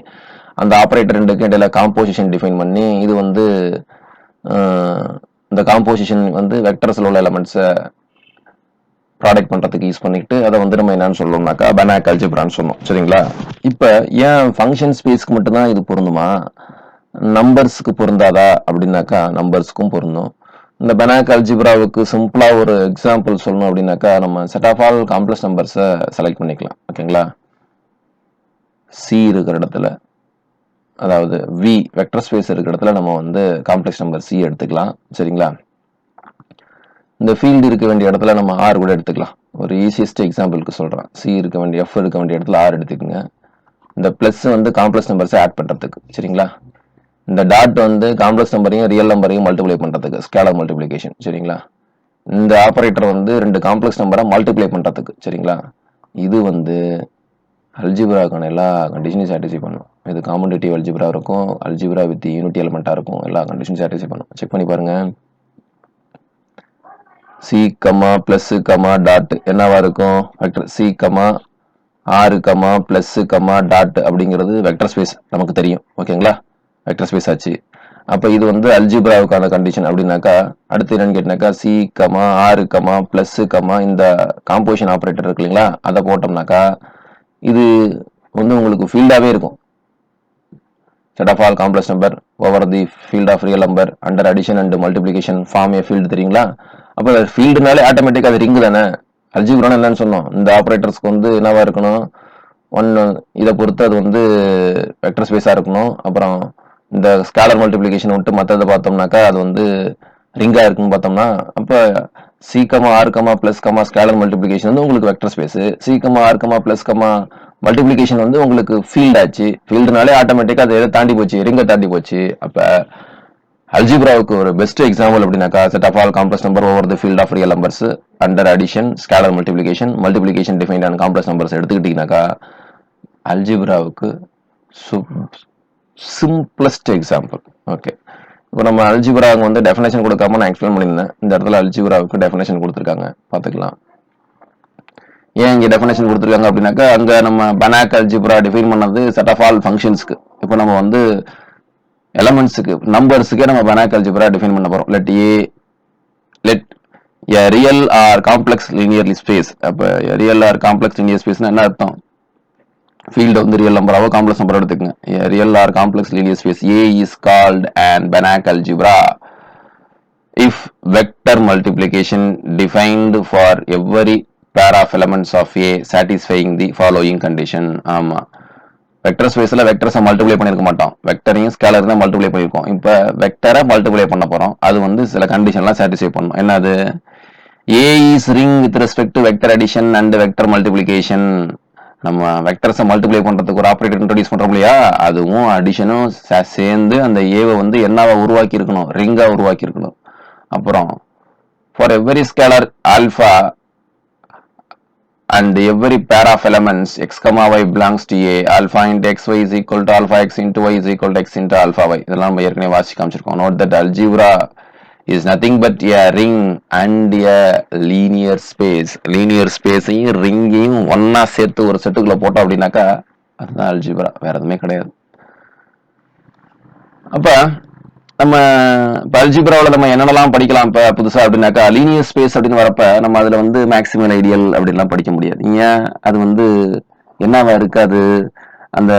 [SPEAKER 1] அந்த ஆப்ரேட்டர் ரெண்டுக்கு இடையில காம்போசிஷன் டிஃபைன் பண்ணி இது வந்து இந்த காம்போசிஷன் வந்து வெக்டர்ஸில் உள்ள எலமெண்ட்ஸை ப்ராடக்ட் பண்ணுறதுக்கு யூஸ் பண்ணிக்கிட்டு அதை வந்து நம்ம என்னன்னு சொல்லணும்னாக்கா பெனாக் அல்ஜிப்ரான்னு சொன்னோம். சரிங்களா, இப்போ ஏன் ஃபங்க்ஷன் ஸ்பேஸ்க்கு மட்டும்தான் இது பொருந்துமா, நம்பர்ஸ்க்கு பொருந்தாதா அப்படின்னாக்கா நம்பர்ஸ்க்கும் பொருந்தும். இந்த பெனாக் அல்ஜிப்ராவுக்கு சிம்பிளாக ஒரு எக்ஸாம்பிள் சொல்லணும் அப்படின்னாக்கா நம்ம செட் ஆஃப் ஆல் காம்ப்ளெக்ஸ் நம்பர்ஸை செலக்ட் பண்ணிக்கலாம். ஓகேங்களா, சி இருக்கிற இடத்துல, அதாவது வி வெக்டர் ஸ்பேஸ் இருக்கிற இடத்துல நம்ம வந்து காம்ப்ளெக்ஸ் நம்பர் சி எடுத்துக்கலாம். சரிங்களா, இந்த ஃபீல்டு இருக்க வேண்டிய இடத்துல நம்ம ஆர் கூட எடுத்துக்கலாம். ஒரு ஈஸியஸ்ட் எக்ஸாம்பிளுக்கு சொல்கிறேன், சி இருக்க வேண்டிய எஃப் இருக்க வேண்டிய இடத்துல ஆர் எடுத்துக்கோங்க. இந்த ப்ளஸ் வந்து காம்ப்ளெக்ஸ் நம்பர்ஸை ஆட் பண்ணுறதுக்கு. சரிங்களா, இந்த டாட் வந்து காம்ப்ளெக்ஸ் நம்பரையும் ரியல் நம்பரையும் மல்டிப்ளை பண்ணுறதுக்கு ஸ்கேலர் மல்டிப்ளிகேஷன். சரிங்களா, இந்த ஆப்ரேட்டர் வந்து ரெண்டு காம்ப்ளெக்ஸ் நம்பரை மல்டிப்ளை பண்ணுறதுக்கு. சரிங்களா, இது வந்து அல்ஜிப்ராக்கான எல்லா கண்டிஷனையும் சாட்டிஸ்ஃபை பண்ணும். இது காம்படிட்டிவ் அல்ஜிப்ரா இருக்கும், அல்ஜிப்ரா வித் யூனிட்டி எலிமெண்ட்டாக இருக்கும், எல்லா கண்டிஷனும் சாட்டிஸ்ஃபை பண்ணும். செக் பண்ணி பாருங்க. C comma plus comma dot என்னவா இருக்கும், vector C comma R comma plus comma dot அப்படிங்கிறது வெக்டர் ஸ்பேஸ் நமக்கு தெரியும். ஓகேங்களா, வெக்டர் ஸ்பேஸ் ஆச்சு. அப்போ இது வந்து அல்ஜிப்ராவுக்கான கண்டிஷன் அப்படின்னாக்கா அடுத்து என்னன்னு கேட்டினாக்கா C comma R comma plus comma இந்த காம்போசிஷன் ஆப்ரேட்டர் இருக்கு இல்லைங்களா, அதை போட்டோம்னாக்கா இது வந்து உங்களுக்கு ஃபீல்டாகவே இருக்கும். Set of all complex number over the field of real number under addition and multiplication form a field தெரியுங்களா. அப்போ ஃபீல்டுனாலே ஆட்டோமேட்டிக்காக அது ரிங்கு தானே. அல்ஜிப்ரான்னு என்னன்னு சொன்னோம், இந்த ஆப்ரேட்டர்ஸ்க்கு வந்து என்னவா இருக்கணும், ஒன்று இதை பொறுத்து அது வந்து வெக்டர் ஸ்பேஸாக இருக்கணும். அப்புறம் இந்த ஸ்கேலர் மல்டிப்ளிகேஷன் விட்டு மற்றதை பார்த்தோம்னாக்கா அது வந்து ரிங்காக இருக்குன்னு பார்த்தோம்னா, அப்போ C comma R comma plus comma scalar multiplication வந்து உங்களுக்கு vector space, C comma R comma plus comma multiplication வந்து உங்களுக்கு ஃபீல்ட் ஆச்சு. ஃபீல்டுனாலே ஆட்டோமேட்டிக்காக அது எதை தாண்டி போச்சு, ரிங்கை தாண்டி போச்சு. அப்போ அல்ஜிப்ராவுக்கு ஒரு பெஸ்ட் எக்ஸாம்பிள் அப்படின்னாக்கா set of all complex number over the field of real numbers under addition scalar multiplication defined on complex numbers எடுத்துக்கிட்டீங்கன்னாக்கா அல்ஜிப்ராவுக்கு சிம்பிளஸ்ட் எக்ஸாம்பிள். ஓகே, இப்போ நம்ம அல்ஜிப்ராவுக்கு வந்து டெஃபினேஷன் கொடுக்காம நான் எக்ஸ்பிளைன் பண்ணியிருந்தேன். இந்த இடத்துல அல்ஜிப்ராவுக்கு டெஃபினேஷன் கொடுத்துருக்காங்க, பார்த்துக்கலாம். ஏன் இங்கே டெஃபினேஷன் கொடுத்துருக்காங்க அப்படின்னாக்கா அங்கே நம்ம பனாக் அல்ஜிப்ரா டிஃபைன் பண்ணது செட் ஆஃப் ஆல் ஃபங்க்ஷன்ஸ்க்கு. இப்போ நம்ம வந்து எலமெண்ட்ஸுக்கு நம்பர்ஸுக்கே நம்ம பனாக் அல்ஜிப்ரா டிஃபைன் பண்ண போகிறோம். Let a real or complex linearly space. அப்போ ரியல் ஆர் காம்ப்ளெக்ஸ் லீனியர் ஸ்பேஸ்னா என்ன அர்த்தம், ஃபீல்டு வந்து ரியல் நம்பராவோ காம்ப்ளெக்ஸ் நம்பரோ எடுத்துக்கங்க. Real or complex linear space A is called an Banach algebra if vector multiplication defined for every pair of elements of A satisfying the following condition. ஆமா, வெக்டர் ஸ்பேஸ்ல வெக்டர்ஸை மல்டிப்ளை பண்ணிருக்க மாட்டோம், வெக்டரையும் ஸ்கேலர் தான் மல்டிப்ளை பண்ணிருக்கோம். இப்போ வெக்டரை மல்டிப்ளை பண்ண போறோம், அது வந்து சில கண்டிஷன்லாம் சாட்டிஸ்ஃபை பண்ணணும். என்னது, A is ring with respect to vector addition and vector multiplication. நம்ம வெக்டர்ஸை மல்டிப்ளை பண்றதுக்கு ஒரு ஆப்ரேட்டர் இன்ட்ரோடியூஸ் பண்றோம் இல்லையா, அதுவும் அடிஷனும் சேர்ந்து அந்த ஏவை வந்து என்னவா உருவாக்கி இருக்கணும், ரிங்கா உருவாக்கி இருக்கணும். அப்புறம் for every scalar alpha and every pair of elements x comma y belongs to A, alpha into xy is equal to alpha x into y is equal to x into alpha y. இதெல்லாம் நம்ம ஏற்கனவே வாசி காமிச்சிருக்கோம். Note that algebra is nothing but a ring and a linear space. linear spaceையும் ரிங்கையும் ஒன்னா சேர்த்து ஒரு செட்டுக்குள்ள போட்டோம் அப்படின்னாக்கா அதுதான் அல்ஜிப்ரா, வேற எதுவுமே கிடையாது. அப்ப நம்ம இப்போ அல்ஜிப்ராவில் நம்ம என்னென்னலாம் படிக்கலாம் இப்போ புதுசாக அப்படின்னாக்கா, லீனியர் ஸ்பேஸ் அப்படின்னு வரப்ப நம்ம அதில் வந்து மேக்ஸிமல் ஐடியல் அப்படின்லாம் படிக்க முடியாது. ஏன், அது வந்து என்னவா இருக்காது, அந்த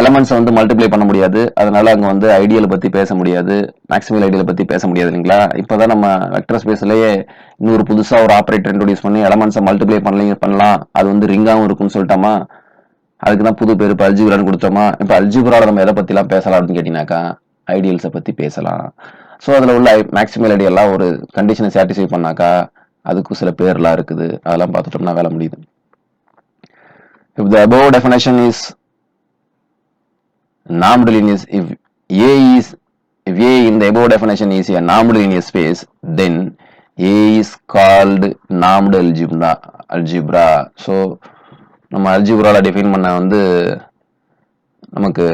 [SPEAKER 1] எலமெண்ட்ஸை வந்து மல்டிப்ளை பண்ண முடியாது. அதனால அங்கே வந்து ஐடியலை பற்றி பேச முடியாது, மேக்ஸிமல் ஐடியலை பற்றி பேச முடியாது இல்லைங்களா. இப்போ தான் நம்ம வெக்டர் ஸ்பேஸ்லேயே இன்னொரு புதுசாக ஒரு ஆப்ரேட்டர் இன்ட்ரோடியூஸ் பண்ணி எலமெண்ட்ஸை மல்டிப்ளை பண்ணலாம், அது வந்து ரிங்காகவும் இருக்குன்னு சொல்லிட்டோமா, அதுக்கு தான் புது பேர் இப்போ அல்ஜிப்ரான்னு கொடுத்தோமா. இப்போ அல்ஜிப்ராவில் நம்ம எதை பற்றிலாம் பேசலாம் அப்படின்னு கேட்டிங்கனாக்கா ஐடியல்ஸை பற்றி பேசலாம். ஸோ அதில் உள்ள மேக்ஸிமல் ஐடியெல்லாம் ஒரு கண்டிஷனை சாட்டிஸ்ஃபை பண்ணாக்கா அதுக்கு சில பேர்லாம் இருக்குது, அதெல்லாம் பார்த்துட்டோம்னா வேலை முடியுது. If the above definition is normed linear, if A in the above definition is a normed linear space, then A is called normed algebra. So நம்ம அல்ஜிப்ராவில் டிஃபைன் பண்ண வந்து நமக்கு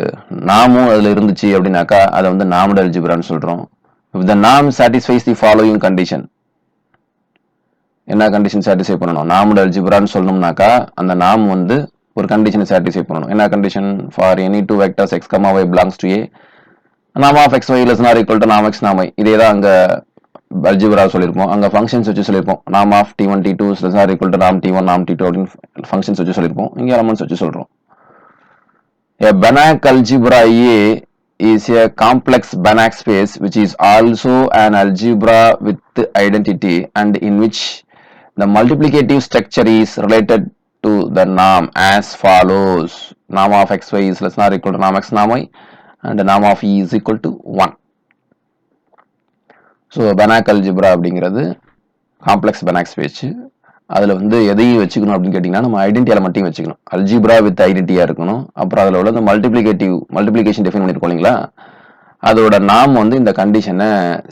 [SPEAKER 1] நாமும் அதில் இருந்துச்சு அப்படின்னாக்கா அதை வந்து நார்ம்டு அல்ஜிப்ரான்னு சொல்கிறோம். If the norm satisfies the following condition, என்ன கண்டிஷன் சாட்டிஸ்ஃபை பண்ணணும், நார்ம்டு அல்ஜிப்ரான்னு சொல்லணும்னாக்கா அந்த நார்ம் வந்து ஒரு கண்டிஷனை சாட்டிஸ்ஃபை பண்ணணும். என்ன condition, for any two vectors X comma Y belongs to A, norm of X Y less nor equal to norm X norm Y. இதே தான் அங்கே அல்ஜிப்ரா சொல்லியிருப்போம், அங்கே ஃபங்க்ஷன்ஸ் வச்சு சொல்லியிருப்போம். Norm of T1 T2 less nor equal to norm T1 norm T2 அப்படின்னு ஃபங்க்ஷன்ஸ் வச்சு சொல்லியிருப்போம், இங்கே எலமெண்ட்ஸ் வச்சு சொல்கிறோம். A Banach algebra A is a complex Banach space which is also an algebra with identity and in which the multiplicative structure is related to the norm as follows. Norm of xy is less than or equal to norm x norm y and the norm of E is equal to 1. So Banach algebra அப்படிங்கிறது காம்ப்ளெக்ஸ் Banach space. அதில் வந்து எதையும் வச்சுக்கணும் அப்படின்னு கேட்டிங்கன்னா நம்ம ஐடென்டி எலமெண்ட்டையும் வச்சுக்கணும். அல்ஜிப்ரா வித் ஐடென்டிட்டியாக இருக்கணும். அப்புறம் அதில் உள்ள மல்டிப்ளிகேஷன் டிஃபைன் பண்ணியிருக்கோம் இல்லைங்களா, அதோட நாம் வந்து இந்த கண்டிஷனை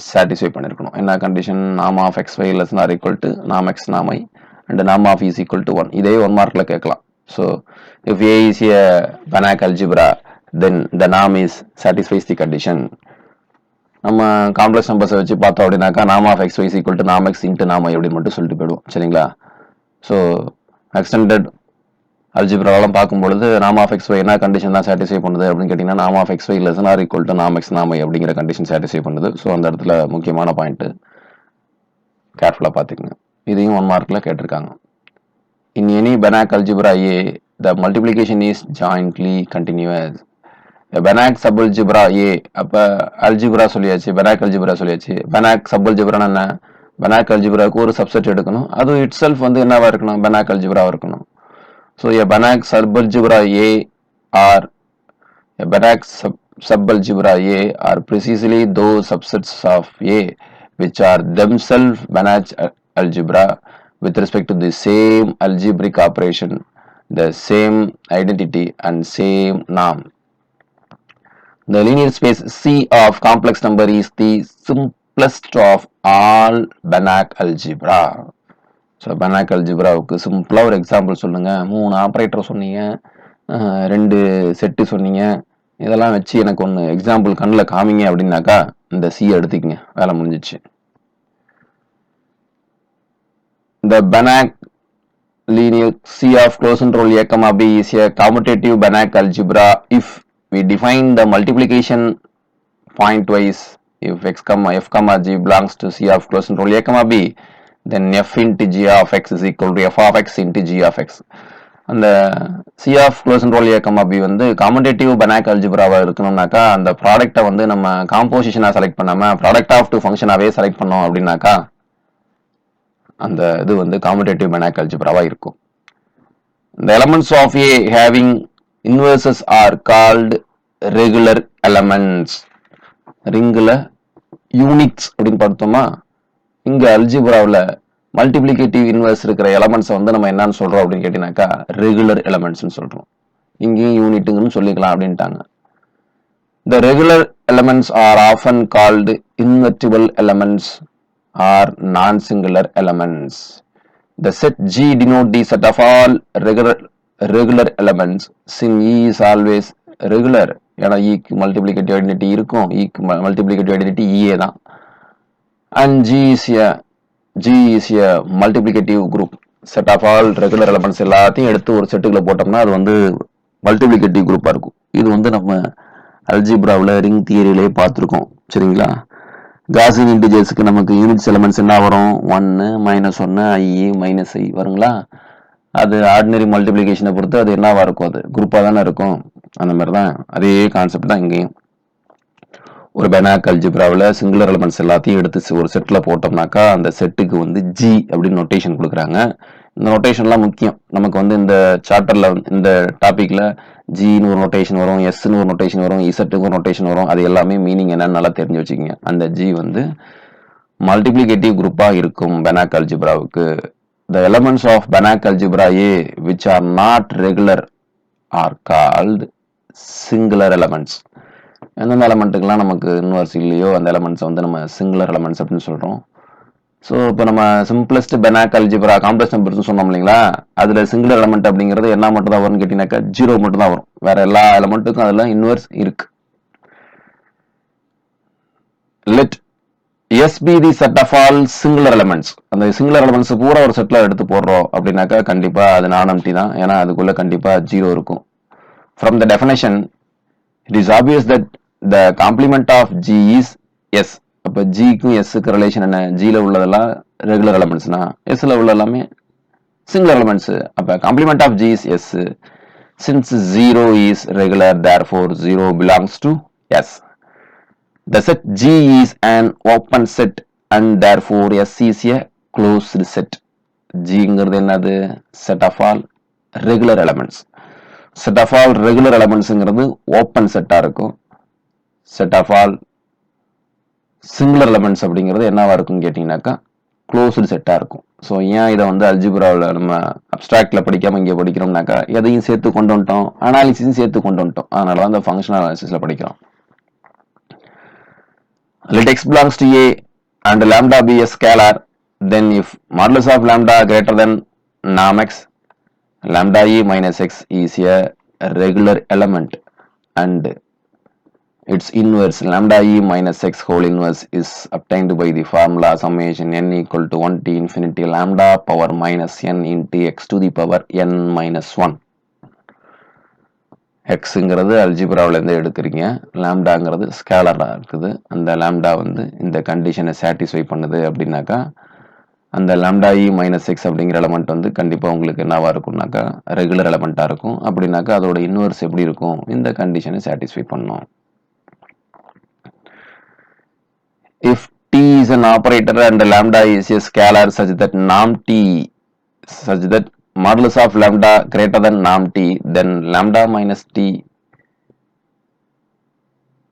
[SPEAKER 1] சாட்டிஸ்ஃபை பண்ணியிருக்கணும். என்ன condition, norm of X Y less or equal to norm X norm Y and norm of is equal to 1. இதே 1 மார்க்கில் கேட்கலாம். So if A is A Banach algebra then the norm is satisfies the condition. நம்ம காம்ப்ளெக்ஸ் நம்பர்ஸை வச்சு பார்த்தோம் அப்படின்னாக்கா norm of X Y is equal to norm X into norm Y அப்படின்னு மட்டும் சொல்லிட்டு போயிடுவோம், சரிங்களா. ஸோ எக்ஸ்டெண்டட் அல்ஜிப்ராவெல்லாம் பார்க்கும்பொழுது நாம் ஆஃப் எக்ஸ் ஒய் என்ன கண்டிஷன் தான் சாட்டிஸ்ஃபை பண்ணுது அப்படின்னு கேட்டிங்கன்னா நாம் of X Y less or equal to நாம் எக்ஸ் நாம் ஒய் அப்படிங்கிற கண்டிஷன் சாட்டிஸ்ஃபை பண்ணுது. ஸோ அந்த இடத்துல முக்கியமான பாயிண்ட்டு கேர்ஃபுல்லாக பார்த்துக்குங்க. இதையும் 1 மார்க்கில் கேட்டிருக்காங்க. In any Banach algebra A, the multiplication is jointly continuous. Banach subalgebra A, அப்போ அல்ஜிப்ரா சொல்லியாச்சு, Banach algebra சொல்லியாச்சு. Banach subalgebraனா என்ன? Banach algebraக்கு ஒரு சப்செட் எடுக்கணும், அது இட் செல்ஃப் வந்து என்னவா இருக்கணும்? Banach algebra இருக்கணும். So a Banach subalgebra A or a Banach subalgebra A are precisely those subsets of A which are themselves Banach algebra with respect to the same algebraic operation, the same identity and same norm. The linear space C of complex number is the simplest of all Banach algebra. So Banach algebraவுக்கு சிம்பிளாக ஒரு எக்ஸாம்பிள் சொல்லுங்க. 3 ஆப்ரேட்டர் சொன்னீங்க, 2 செட்டு சொன்னீங்க, இதெல்லாம் வச்சு எனக்கு ஒன்று எக்ஸாம்பிள் கண்ணில் காமிங்க அப்படின்னாக்கா இந்த C எடுத்துக்கங்க, வேலை முடிஞ்சிச்சு. The Banach linear C of closed interval A comma B is a commutative Banach algebra if we define the multiplication pointwise. If x comma f comma g belongs to C of closed interval A comma B, then f into g of x is equal to f of x into g of x. அந்த C of closed interval A comma B வந்து commutative Banach algebraவா இருக்கணும்னாக்கா அந்த ப்ராடக்டை வந்து நம்ம காம்போசிஷனாக செலக்ட் பண்ணாமல் ப்ராடக்ட் ஆஃப் 2 ஃபங்க்ஷனாகவே செலக்ட் பண்ணோம் அப்படின்னாக்கா அந்த இது வந்து commutative Banach algebraவா இருக்கும். The elements of A having inverses are called regular elements. ரிங்குல யூனிட்ஸ் அப்படின்னு பார்த்தோமா, இங்க அல்ஜிப்ராவில் மல்டிப்ளிகேட்டிவ் இன்வர்ஸ் இருக்கிற எலமெண்ட்ஸை வந்து நம்ம என்னன்னு சொல்றோம் அப்படின்னு கேட்டீங்கன்னாக்கா ரெகுலர் எலமெண்ட்ஸ்ன்னு சொல்றோம். இங்கேயும் யூனிட்டுங்கன்னு சொல்லிக்கலாம் அப்படின்ட்டாங்க. The regular elements are often called invertible elements or non-singular elements. The set G denote the set of all regular elements since E is always regular. ஏன்னா ஈக்கு மல்டிப்ளிகேட்டிவ் ஐடென்டிட்டி இருக்கும், ஈக்கு மல்டிப்ளிகேட்டிவ் ஐடென்டிட்டி ஈஏ தான். And G is a multiplicative group. Set of all regular elements எல்லாத்தையும் எடுத்து ஒரு செட்டுக்குள்ள போட்டோம்னா அது வந்து மல்டிப்ளிகேட்டிவ் குரூப்பாக இருக்கும். இது வந்து நம்ம அல்ஜிப்ராவில் ரிங் தியரியிலே பார்த்துருக்கோம். சரிங்களா? காசியன் இன்டிஜர்ஸ்க்கு நமக்கு யூனிட்ஸ் எலமெண்ட்ஸ் என்ன வரும்? 1 -1 i -i வருங்களா? அது ஆர்டினரி மல்டிப்ளிகேஷனை பொறுத்து அது என்னவா இருக்கும்? அது குரூப்பாக தானே இருக்கும். அந்த மாதிரி தான் அதே கான்செப்ட் தான் இங்கேயும். ஒரு Banach algebraவில் சிங்குலர் எலமெண்ட்ஸ் எல்லாத்தையும் எடுத்து ஒரு செட்டில் போட்டோம்னாக்கா அந்த செட்டுக்கு வந்து G அப்படின்னு நொட்டேஷன் கொடுக்குறாங்க. இந்த நொட்டேஷன்லாம் முக்கியம். நமக்கு வந்து இந்த சாப்டரில் இந்த டாப்பிக்கில் ஜின்னு ஒரு நொட்டேஷன் வரும், எஸ்ன்னு ஒரு நொட்டேஷன் வரும், இசட்டுக்கு ஒரு நொட்டேஷன் வரும். அது எல்லாமே மீனிங் என்னன்னு நல்லா தெரிஞ்சு வச்சுக்கோங்க. அந்த G வந்து மல்டிப்ளிகேட்டிவ் குரூப்பாக இருக்கும் Banach algebraவுக்கு. The elements of Banach algebra A which are not regular are called singular elements. எந்தெந்த எலமெண்ட்டுக்கெல்லாம் நமக்கு இன்வர்ஸ் இல்லையோ அந்த எலமெண்ட்ஸை வந்து நம்ம சிங்குலர் எலமெண்ட்ஸ் அப்படின்னு சொல்கிறோம். ஸோ இப்போ நம்ம சிம்பிளஸ்ட் Banach algebra காம்ப்ளெக்ஸ் நம்பர்ஸ்னு சொன்னோம் இல்லைங்களா, அதில் சிங்குலர் எலமெண்ட் அப்படிங்கிறது என்ன மட்டும் தான் வரும்னு கேட்டிங்கனாக்கா 0 மட்டும் தான் வரும். வேற எல்லா எலமெண்ட்டுக்கும் அதில் இன்வர்ஸ் இருக்கு. Let S be the set of all singular elements. அந்த சிங்குலர் எலமெண்ட்ஸ் பூரா ஒரு செட்டில் எடுத்து போடுறோம் அப்படின்னாக்கா கண்டிப்பாக அது நான் எம்டி தான். ஏன்னா அதுக்குள்ளே கண்டிப்பாக 0 இருக்கும். From the definition, it is obvious that the complement of G is S. அப்போ ஜிக்கும் எஸ்ஸுக்கு ரிலேஷன் என்ன? ஜியில் உள்ளதெல்லாம் ரெகுலர் எலமெண்ட்ஸ்னா எஸ்ல உள்ள எல்லாமே சிங்குலர் எலமெண்ட்ஸ். அப்போ complement of G is S. Since 0 is regular, therefore 0 belongs to S. The set G is an open set and therefore S is a closed set. ஜிங்கிறது என்னது? set of all regular elements. set of all regular elementsங்கிறது ஓப்பன் செட்டாக இருக்கும். set of all singular elements அப்படிங்கிறது என்னவா இருக்குன்னு கேட்டிங்கனாக்கா க்ளோஸ்டு செட்டாக இருக்கும். ஸோ ஏன் இதை வந்து அல்ஜிப்ராவில் நம்ம அப்ஸ்ட்ராக்டில் படிக்காமல் இங்கே படிக்கிறோம்னாக்கா எதையும் சேர்த்து கொண்டு வந்துட்டோம், அனாலிசிஸும் சேர்த்து கொண்டு வந்துட்டோம். அதனால தான் இந்த ஃபங்க்ஷனல் அனாலிசிஸில் படிக்கிறோம். Let x belongs to A and lambda be a scalar, then if modulus of lambda greater than norm x, lambda e minus x is a regular element and its inverse lambda e minus x whole inverse is obtained by the formula summation n equal to 1 to infinity lambda power minus n into x to the power n minus 1. எக்ஸுங்கிறது அல்ஜிப்ராவிலேருந்து எடுக்கிறீங்க, லாம்டாங்கிறது ஸ்கேலராக இருக்குது. அந்த லாம்டா வந்து இந்த கண்டிஷனை சாட்டிஸ்ஃபை பண்ணுது அப்படின்னாக்கா அந்த லாம்டா இ மைனஸ் எக்ஸ் அப்படிங்கிற எலமெண்ட் வந்து கண்டிப்பாக உங்களுக்கு என்னவா இருக்கும்னாக்கா ரெகுலர் எலமெண்ட்டாக இருக்கும். அப்படின்னாக்கா அதோட இன்வர்ஸ் எப்படி இருக்கும், இந்த கண்டிஷனை சாட்டிஸ்ஃபை பண்ணும். If t is an operator and lambda is a scalar such that modulus of lambda greater than norm t, then lambda minus t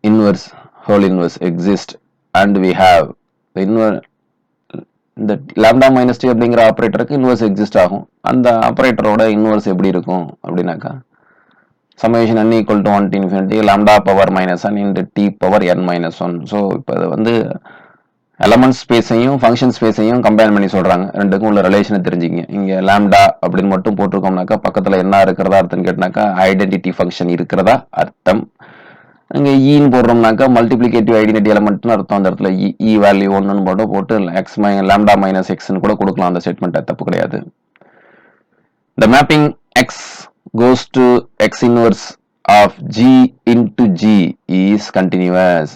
[SPEAKER 1] inverse whole inverse exists and we have the inverse. இந்த lambda minus t அப்படிங்கிற ஆப்ரேட்டருக்கு இன்வர்ஸ் எக்ஸிஸ்ட் ஆகும். அந்த ஆப்ரேட்டரோட இன்வர்ஸ் எப்படி இருக்கும் அப்படின்னாக்கா summation n equal to 1 to infinity lambda power minus 1 into t power n minus 1. So இப்போ அது வந்து எலமெண்ட் ஸ்பேஸையும் ஃபங்க்ஷன் ஸ்பேஸையும் கம்பைன் பண்ணி சொல்றாங்க. ரெண்டுக்கும் உள்ள ரிலேஷனை தெரிஞ்சுங்க. இங்க லாம்டா அப்படின்னு மட்டும் போட்டிருக்கோம்னாக்கா பக்கத்துல என்ன இருக்கிறதா அர்த்தம் கேட்டாக்கா ஐடென்டிட்டி ஃபங்க்ஷன் இருக்கிறதா அர்த்தம். இங்கே ஈன்னு போடுறோம்னாக்கா மல்டிப்ளிகேட்டிவ் ஐடென்டிட்டி எலமெண்ட்னு அர்த்தம். அந்த இடத்துல இ வேல்யூ ஒன்றுன்னு போட்டு எக்ஸ் லாம்டா மைனஸ் எக்ஸ்ன்னு கூட கொடுக்கலாம். அந்த ஸ்டேட்மெண்ட் தப்பு கிடையாது. The mapping x goes to x inverse of g into g is continuous.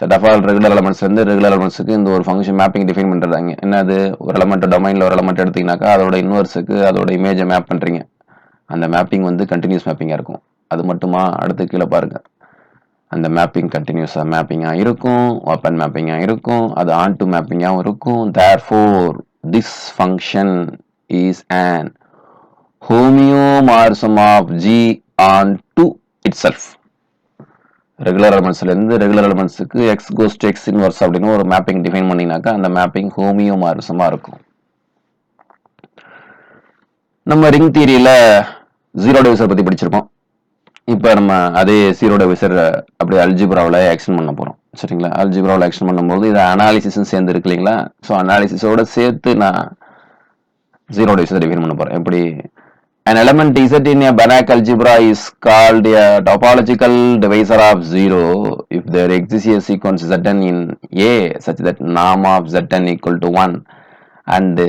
[SPEAKER 1] Set of all regular elements வந்து ரெகுலர் எலமெண்ட்ஸுக்கு இந்த ஒரு ஃபங்க்ஷன் மேப்பிங் டிஃபைன் பண்ணுறாங்க. என்னது, ஒரு எலமெண்ட் டொமைனில் ஒரு எலமெண்ட் எடுத்தீங்கன்னாக்கா அதோட இன்வர்ஸுக்கு அதோட இமேஜை மேப் பண்ணுறீங்க. அந்த மேப்பிங் வந்து கண்டினியூஸ் மேப்பிங்காக இருக்கும். அது மட்டுமா, அடுத்து கீழே பாருங்க, அந்த மேப்பிங் கண்டினியூஸாக மேப்பிங்காக இருக்கும், ஓப்பன் மேப்பிங்காக இருக்கும், அது ஆன் டு மேப்பிங்காகவும் இருக்கும். therefore this function is an homeomorphism of g onto itself. Regular எலமெண்ட்ஸ்லேருந்து ரெகுலர் எலமெண்ட்ஸுக்கு X goes to X inverse அப்படின்னு ஒரு மேப்பிங் டிஃபைன் பண்ணினாக்கா அந்த மேப்பிங் ஹோமியோமார்பிசமாக இருக்கும். நம்ம ரிங் தியரியில் ஜீரோ டிவிசர் பற்றி படிச்சிருக்கோம். இப்போ நம்ம அதே ஜீரோ டிவிசர் அப்படியே அல்ஜிப்ராவில் ஆக்ஷன் பண்ண போகிறோம். சரிங்களா? அல்ஜிப்ராவில் ஆக்ஷன் பண்ணும்போது இது அனாலிசிஸும் சேர்ந்து இருக்கு இல்லைங்களா? ஸோ அனாலிசிஸோட சேர்த்து நான் ஜீரோ டிவிசர் டிஃபைன் பண்ண போகிறேன். எப்படி an element z in a Banach algebra is called a topological divisor of 0 if there exists a sequence zn in A such that norm of zn equal to 1 and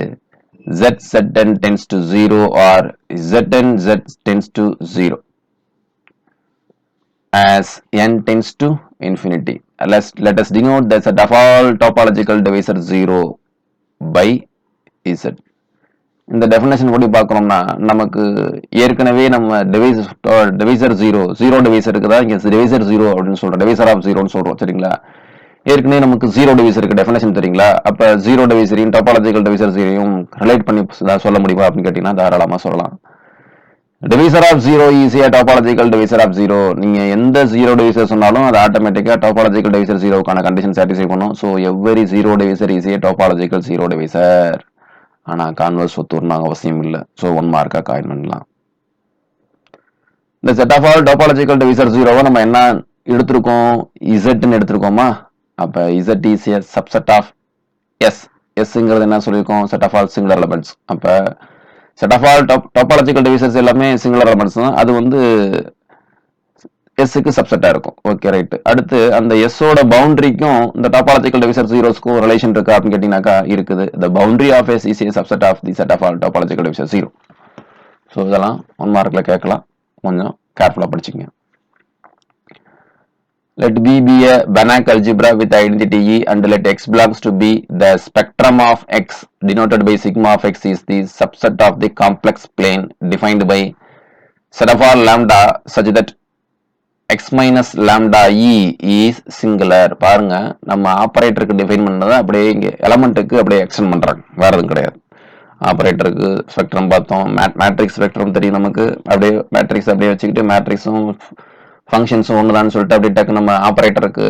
[SPEAKER 1] zn tends to 0 or zn z tends to 0 as n tends to infinity. Let us denote the set of all topological divisor 0 by z. இந்த டெஃபினேஷன் படி பார்க்கணும்னா நமக்கு ஏற்கனவே நம்ம டிவைசர் ஜீரோ டிவைசருக்கு தான் இங்கே டிவைசர் ஜீரோ அப்படின்னு சொல்றோம், டிவைசர் ஆஃப் ஜீரோன்னு சொல்றோம். சரிங்களா? ஏற்கனவே நமக்கு ஜீரோ டிவைசருக்கு டெஃபினேஷன் தெரியுங்களா? அப்போ ஜீரோ டிவைசரையும் டாபாலஜிக்கல் டிவைசர் ஜீரோயும் ரிலேட் பண்ணி சொல்ல முடியுமா அப்படின்னு கேட்டீங்கன்னா தாராளமாக சொல்லலாம். Divisor of zero is a topological divisor of zero. நீங்க எந்த ஜீரோ டிவைசர் சொன்னாலும் அது ஆட்டோமேட்டிக்கா டாபாலஜிக்கல் டிவைசர் ஜீரோக்கான கண்டிஷன் சாட்டிஸ்ஃபை பண்ணும். So every zero divisor is a topological zero divisor. ஆனால் கான்வர்ஸ் ஒத்துவரணும் அவசியம் இல்லை. ஸோ 1 மார்க்காக காயின் பண்ணலாம். இந்த set of all topological divisor ஜீரோவை நம்ம என்ன எடுத்திருக்கோம், இசட்னு எடுத்திருக்கோமா? அப்போ Z is a subset of S. எஸ்ங்கிறது என்ன சொல்லியிருக்கோம், set of all singular elements. அப்போ set of all topological divisors எல்லாமே சிங்குலர் எலமெண்ட்ஸ் தான். அது வந்து எஸ்ஸுக்கு சப்செட்டாக இருக்கும். Okay, right. அடுத்து அந்த எஸ்ஸோட பவுண்டரிக்கும் இந்த டாபாலஜிக்கல் டிவைசர் ஜீரோஸ்க்கும் ரிலேஷன் இருக்கா அப்படின்னு கேட்டீங்கன்னாக்கா இருக்குது. the boundary of S is a subset of the set of all topological divisor 0. So இதெல்லாம் 1 மார்க்கில் கேட்கலாம். கொஞ்சம் கேர்ஃபுல்லாக படிச்சுங்க. Let B be a Banach algebra with identity E and let X belongs to B. The spectrum of X denoted by sigma of X is the subset of the complex plane defined by set of all lambda such that x minus lambda e is singular. பாருங்க, நம்ம ஆப்பரேட்டருக்கு டிஃபைன் பண்ணதை அப்படியே இங்கே எலமெண்ட்டுக்கு அப்படியே எக்ஸ்டெண்ட் பண்ணுறாங்க, வேறு எதுவும் கிடையாது. ஆப்பரேட்டருக்கு ஸ்பெக்ட்ரம் பார்த்தோம், மேட்ரிக்ஸ் ஸ்பெக்ட்ரம் தெரியும் நமக்கு. அப்படியே மேட்ரிக்ஸ் அப்படியே வச்சுக்கிட்டு மேட்ரிக்ஸும் ஃபங்க்ஷன்ஸும் ஒன்று தான் சொல்லிட்டு அப்படியே டக்கு நம்ம ஆப்பரேட்டருக்கு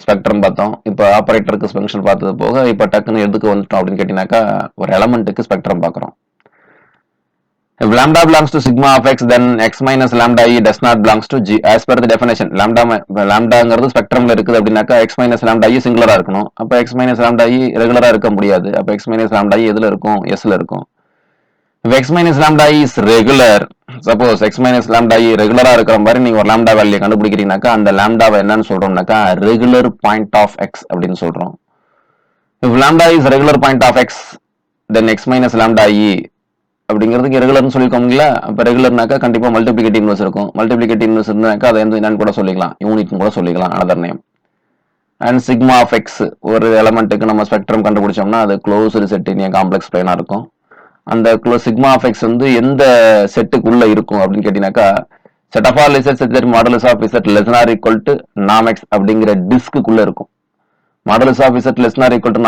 [SPEAKER 1] ஸ்பெக்ட்ரம் பார்த்தோம். இப்போ ஆப்பரேட்டருக்கு ஃபங்க்ஷன் பார்த்தது போக இப்போ டக்குன்னு எதுக்கு வந்துட்டோம் அப்படின்னு கேட்டிங்கனாக்கா ஒரு எலமெண்ட்டுக்கு ஸ்பெக்ட்ரம் பார்க்குறோம். If lambda belongs to sigma of x, then x minus lambda e does not belongs to g. As per the definition, lambdaங்கிறது ஸ்பெக்ட்ரம்ல இருக்குது அப்படின்னாக்கா x minus lambda e சிங்குலரா இருக்கணும். அப்போ x minus lambda e ரெகுலரா இருக்க முடியாது. அப்போ x minus lambda e எதுல இருக்கும், s ல இருக்கும். If x minus lambda e is regular, suppose x minus lambda e ரெகுலரா இருக்கிற மாதிரி நீங்க ஒரு lambda வேல்யூ கண்டுபிடிக்கிறீங்கனாக்கா அந்த lambdaவை என்னன்னு சொல்றோம்னாக்கா ரெகுலர் பாயிண்ட் ஆஃப் x அப்படின்னு சொல்றோம். If lambda is regular point of x, then x minus lambda e அப்படிங்கிறதுக்கு ரெகுலர்னு சொல்லியிருக்கோம்ல. அப்போ ரெகுலர்னாக்கா கண்டிப்பாக மல்டிப்ளிகேட்டிவ் இன்வெர்ஸ் இருக்கும். மல்டிப்ளிகேட்டிவ் இன்வெர்ஸ் இருந்தாக்கா அதை வந்து என்னன்னு கூட சொல்லிக்கலாம், யூனிட்னு கூட சொல்லிக்கலாம், another name. And sigma of X ஒரு எலமெண்ட்டுக்கு நம்ம ஸ்பெக்ட்ரம் கண்டுபிடிச்சோம்னா அது க்ளோஸ்டு செட் இன் காம்ப்ளெக்ஸ் பிளேனா இருக்கும். அந்த சிக்மா ஆஃப் எக்ஸ் வந்து எந்த செட்டுக்குள்ள இருக்கும் அப்படின்னு கேட்டீங்கன்னாக்கா set of all Z set modulus of Z less or equal to நாம் எக்ஸ் அப்படிங்கிற டிஸ்க்குள்ள இருக்கும். Modulus of Z less or equal to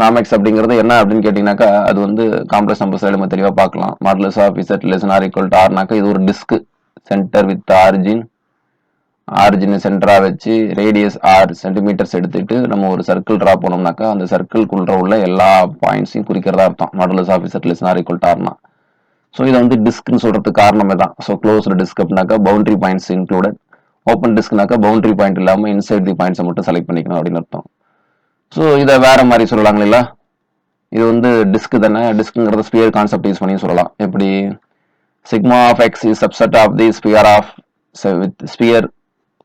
[SPEAKER 1] நாம் எக்ஸ் அப்படிங்கிறது என்ன அப்படின்னு கேட்டீங்கன்னாக்கா அது வந்து காம்ப்ளெக்ஸ் நம்பர்ஸ் நம்ம தெளிவாக பார்க்கலாம். Modulus of Z less or equal to ஆர்னாக்கா இது ஒரு டிஸ்க் சென்டர் வித் ஆரிஜின் சென்டரா வச்சு ரேடியஸ் ஆர் சென்டிமீட்டர்ஸ் எடுத்துட்டு நம்ம ஒரு சர்க்கிள் டிரா பண்ணோம்னாக்கா அந்த சர்க்கிள்குள்ள உள்ள எல்லா பாயிண்ட்ஸையும் குறிக்கிறதா அர்த்தம் modulus of Z less or equal to ஆர்னா. ஸோ இதை வந்து டிஸ்க்னு சொல்றதுக்கு காரணமே தான். ஸோ க்ளோஸ்டு டிஸ்க் அப்படின்னாக்கா பவுண்டரி பாயிண்ட்ஸ் இன்க்ளூடட், ஓப்பன் டிஸ்க்னாக்கா பவுண்டரி பாயிண்ட் இல்லாமல் இன்சைட் தி பாயிண்ட்ஸை மட்டும் செலக்ட் பண்ணிக்கணும் அப்படின்னு அர்த்தம். ஸோ இதை வேற மாதிரி சொல்லலாம் இல்லைங்களா, இது வந்து டிஸ்க் தானே, டிஸ்க்குங்கிறத ஸ்பியர் கான்செப்ட் யூஸ் பண்ணி சொல்லலாம். எப்படி sigma of X is subset of the sphere of with sphere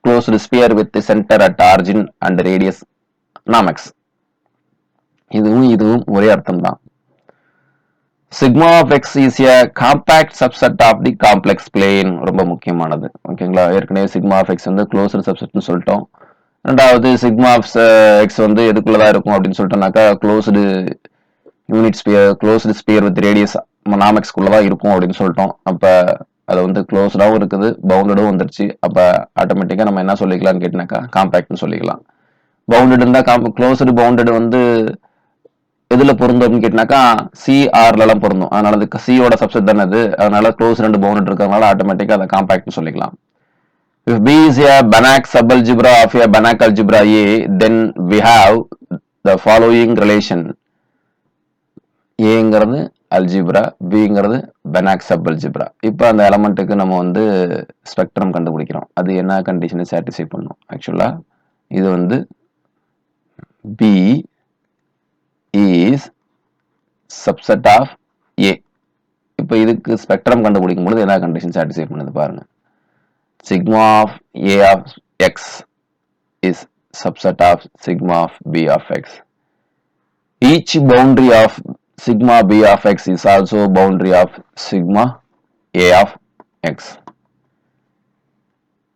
[SPEAKER 1] closed sphere with center at origin and radius நாம் எக்ஸ். இதுவும் ஒரே அர்த்தம் தான். Sigma of X is a compact subset of the complex plane, ரொம்ப முக்கியமானது. ஓகேங்களா, ஏற்கனவே சிக்மா ஆஃப் எக்ஸ் வந்து க்ளோஸ்டு சப்செட்னு சொல்லிட்டோம். ரெண்டாவது சிக்மா ஆஃப் எக்ஸ் வந்து எதுக்குள்ளதான் இருக்கும் அப்படின்னு சொல்லிட்டோம்னாக்கா closed unit sphere closed sphere with radius நாம் எக்ஸ்குள்ளதான் இருக்கும் அப்படின்னு சொல்லிட்டோம். அப்ப அது வந்து க்ளோஸ்டாகவும் இருக்குது, பவுண்டடும் வந்துருச்சு. அப்ப ஆட்டோமேட்டிக்கா நம்ம என்ன சொல்லிக்கலாம்னு கேட்டினாக்கா காம்பாக்ட்னு சொல்லிக்கலாம். பவுண்டட் இருந்தா க்ளோஸ்டு பவுண்டட் வந்து எதுல பொருந்தும் அப்படின்னு கேட்டினாக்கா சிஆர்ல எல்லாம் பொருந்தும். அதனால அது சியோட சப்செட் தானே அது, அதனால க்ளோஸ் ரெண்டு பவுண்டட் இருக்கிறதுனால ஆட்டோமேட்டிக்கா அதை காம்பாக்ட்னு சொல்லிக்கலாம். If B is a Banach subalgebra of a Banach algebra A, then we have the following relation. Aங்கிறது அல்ஜிப்ரா, பிங்கிறது Banach subalgebra. இப்போ அந்த எலமெண்ட்டுக்கு நம்ம வந்து ஸ்பெக்ட்ரம் கண்டுபிடிக்கிறோம். அது என்ன கண்டிஷனை சாட்டிஸ்ஃபை பண்ணும்? ஆக்சுவலா இது வந்து B is subset of A. இப்போ இதுக்கு ஸ்பெக்ட்ரம் கண்டுபிடிக்கும் பொழுது என்ன கண்டிஷன் சாட்டிஸ்ஃபை பண்ணுது பாருங்க. Sigma of A of x is subset of sigma of B of x. Each boundary of sigma B of x is also boundary of sigma A of x.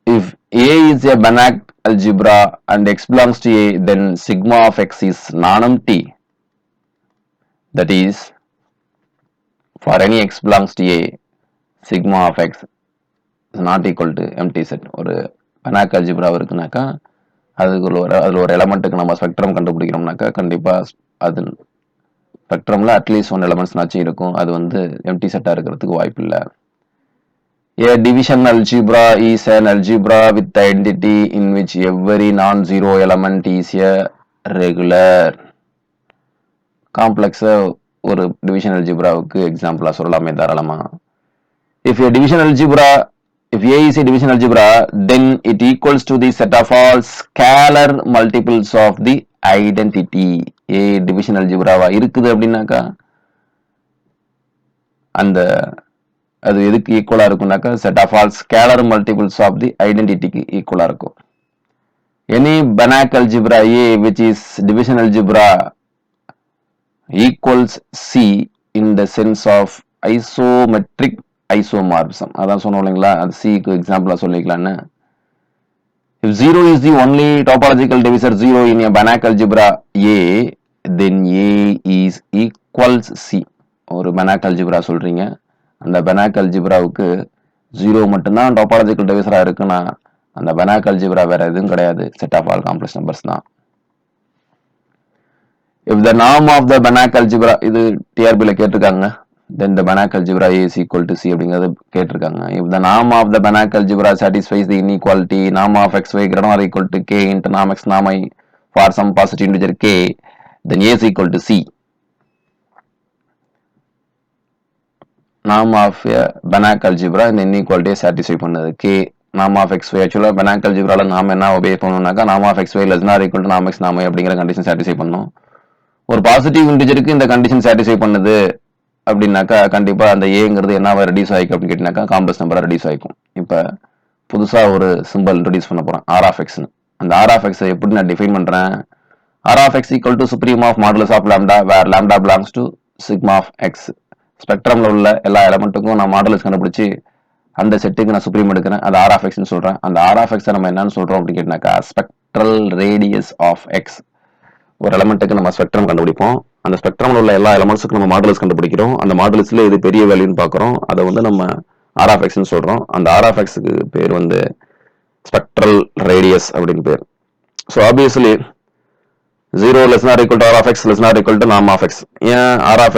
[SPEAKER 1] If A is a Banach algebra and x belongs to A, then sigma of x is non-empty. That is, for any x belongs to A, sigma of x is not equal to empty set. ஒரு Banach algebra இருக்குனாக்கா அதுல ஒரு எலமெண்ட்டுக்கு நம்ம ஸ்பெக்ட்ரம் கண்டுபிடிக்கிறோம்னாக்கா கண்டிப்பா அது ஸ்பெக்ட்ரம்ல அட்லீஸ்ட் ஒன் எலமெண்ட்ஸ்னாச்சும் இருக்கும். அது வந்து எம்டி செட்டா இருக்கிறதுக்கு வாய்ப்பு இல்லை. A division algebra is an algebra with identity in which every non-zero element is a regular. காம்ப்ளெக்ஸ ஒரு டிவிஷன் அல்ஜிப்ராவுக்கு எக்ஸாம்பிளா சொல்லலாமே தாராளமா. If A is a division algebra, then it equals to the set of all scalar multiples of the identity. A division algebra இருக்குது அப்படின்னாக்கா அந்த அது எதுக்கு ஈக்குவலா இருக்கும்னாக்கா set of all scalar multiples of the identityக்கு ஈக்குவலா இருக்கும். Any Banach algebra A which is division algebra equals C in the sense of isometric isomorphism. அதான் சொன்னோம் இல்லைங்களா, அது சிக்கு எக்ஸாம்பிளா சொல்லிக்கலான்னு. If 0 is the only topological divisor 0 in a Banach algebra A, then A is equals C. ஒரு Banach algebra சொல்றீங்க, அந்த Banach algebraவுக்கு 0 மட்டும்தான் topological divisor இருக்குன்னா அந்த Banach algebra வேற எதுவும் கிடையாது, set of all complex numbers தான். If the norm of the Banach algebra, இது TRBல கேட்டிருக்காங்க, then the Banach algebra A is equal to C அப்படிங்கிறது கேட்டிருக்காங்க. If the norm of the Banach algebra satisfies the inequality norm of xy greater than or equal to k into norm x norm I for some positive integer k, then A is equal to C. Norm of Banach algebra இந்த inequality satisfy பண்ணுது. K norm of xy ஆக்சுவலா Banach algebraல நாம என்ன obey பண்ணணும்னாக்கா norm of xy less than or equal to norm x norm I அப்படிங்கிற கண்டிஷன் சாட்டிஸ்ஃபை பண்ணணும். ஒரு பாசிட்டிவ் இன்டிஜருக்கு இந்த கண்டிஷன் சாட்டிஸ்ஃபை பண்ணுது அப்படின்னாக்கா கண்டிப்பா அந்த ஏங்கிறது என்னவா ரெடியூஸ் ஆயிக்கும் அப்படின்னு கேட்டீங்கன்னாக்கா காம்ப்ளெக்ஸ் நம்பரா ரெடியூஸ் ஆயிக்கும். இப்ப புதுசா ஒரு சிம்பிள் இன்ட்ரோடியூஸ் பண்ண போறேன், ஆர் ஆஃப் எக்ஸ். அந்த ஆர் ஆஃப் எக்ஸ் எப்படி நான் டிஃபைன் பண்றேன்? R of X equal to supreme of modulus of lambda where lambda belongs to sigma of X. ஸ்பெக்ட்ரம்ல உள்ள எல்லா எலமெண்ட்டுக்கும் நான் மாடுலஸ் கண்டுபிடிச்சி அந்த செட்டுக்கு நான் சுப்ரீம் எடுக்கிறேன். அது ஆர் ஆஃப் எக்ஸ்னு சொல்றேன். அந்த ஆர் ஆஃப் எக்ஸை நம்ம என்னன்னு சொல்றோம் அப்படின்னு கேட்டாக்கா ஸ்பெக்ட்ரல் ரேடியஸ் ஆஃப் எக்ஸ். ஒரு எலமெண்ட்டுக்கு நம்ம ஸ்பெக்ட்ரம் கண்டுபிடிப்போம். அந்த ஸ்பெக்ட்ரம்ல உள்ள எல்லா எலமெண்ட்ஸுக்கும் நம்ம மாடுலஸ் கண்டுபிடிக்கிறோம். அந்த மாடுலஸ்ல இது பெரிய வேல்யூன்னு பார்க்குறோம். அதை வந்து நம்ம ஆர் ஆஃப் எக்ஸ்னு சொல்றோம். அந்த ஆர் ஆஃப் எக்ஸுக்கு பேர் வந்து ஸ்பெக்ட்ரல் ரேடியஸ் அப்படின்னு பேர். So obviously 0 less than or equal to r of x less than or equal to norm of x. ஏன் ஆர் ஆஃப்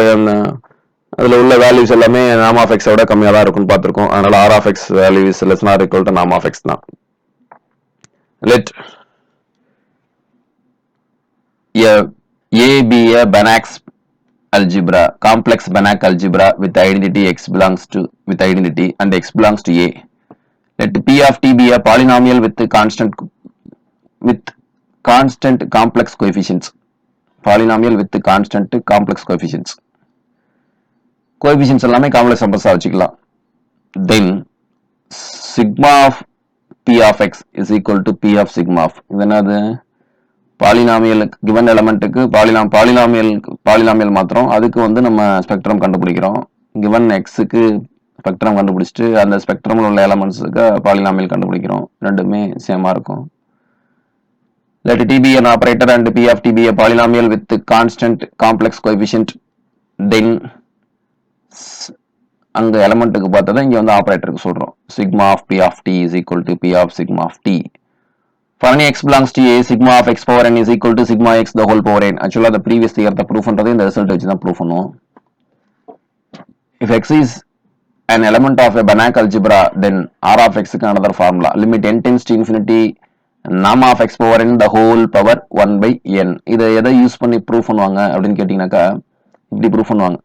[SPEAKER 1] அதில் உள்ள வேல்யூஸ் எல்லாமே norm of x விட கம்மியாக தான் இருக்கும்னு பார்த்துருக்கோம். அதனால r of x value is less than or equal to norm of x தான். Let A be a Banach algebra, complex Banach algebra with identity x belongs to with identity and x belongs to A. Let P of t be a polynomial with constant complex coefficients. Polynomial with constant complex coefficients. Coefficients எல்லாமே complex numbers வச்சுக்கலாம். Then sigma of p of x is equal to p of sigma of. இது என்னது? பாலினாமியல் given எலமெண்ட்டுக்கு பாலினாமியல் மாத்திரம் அதுக்கு வந்து நம்ம ஸ்பெக்ட்ரம் கண்டுபிடிக்கிறோம். given xக்கு ஸ்பெக்ட்ரம் கண்டுபிடிச்சிட்டு அந்த ஸ்பெக்ட்ரம்ல உள்ள எலமெண்ட்ஸுக்கு பாலினாமியல் கண்டுபிடிக்கிறோம். ரெண்டுமே சேமா இருக்கும். Let t be an operator and p of t be a polynomial with constant complex coefficient. Then அங்க எலமெண்ட்டுக்கு பார்த்தா இங்க வந்து ஆபரேட்டருக்கு சொல்றோம். Sigma of p of t is equal to p of sigma of t. For any x belongs to A, sigma of x power n is equal to sigma x the whole power n. Actually, the previous year the proof பண்றது இந்த ரிசல்ட் வச்சு தான் ப்ரூஃப் பண்ணுவோம். If x is an element of a Banach algebra, then r of x க்கு another formula. Limit n tends to infinity norm of x power n the whole power 1 by n. இதை எதை யூஸ் பண்ணி ப்ரூஃப் பண்ணுவாங்க அப்படின்னு கேட்டீங்கன்னாக்கா இப்படி ப்ரூஃப் பண்ணுவாங்க.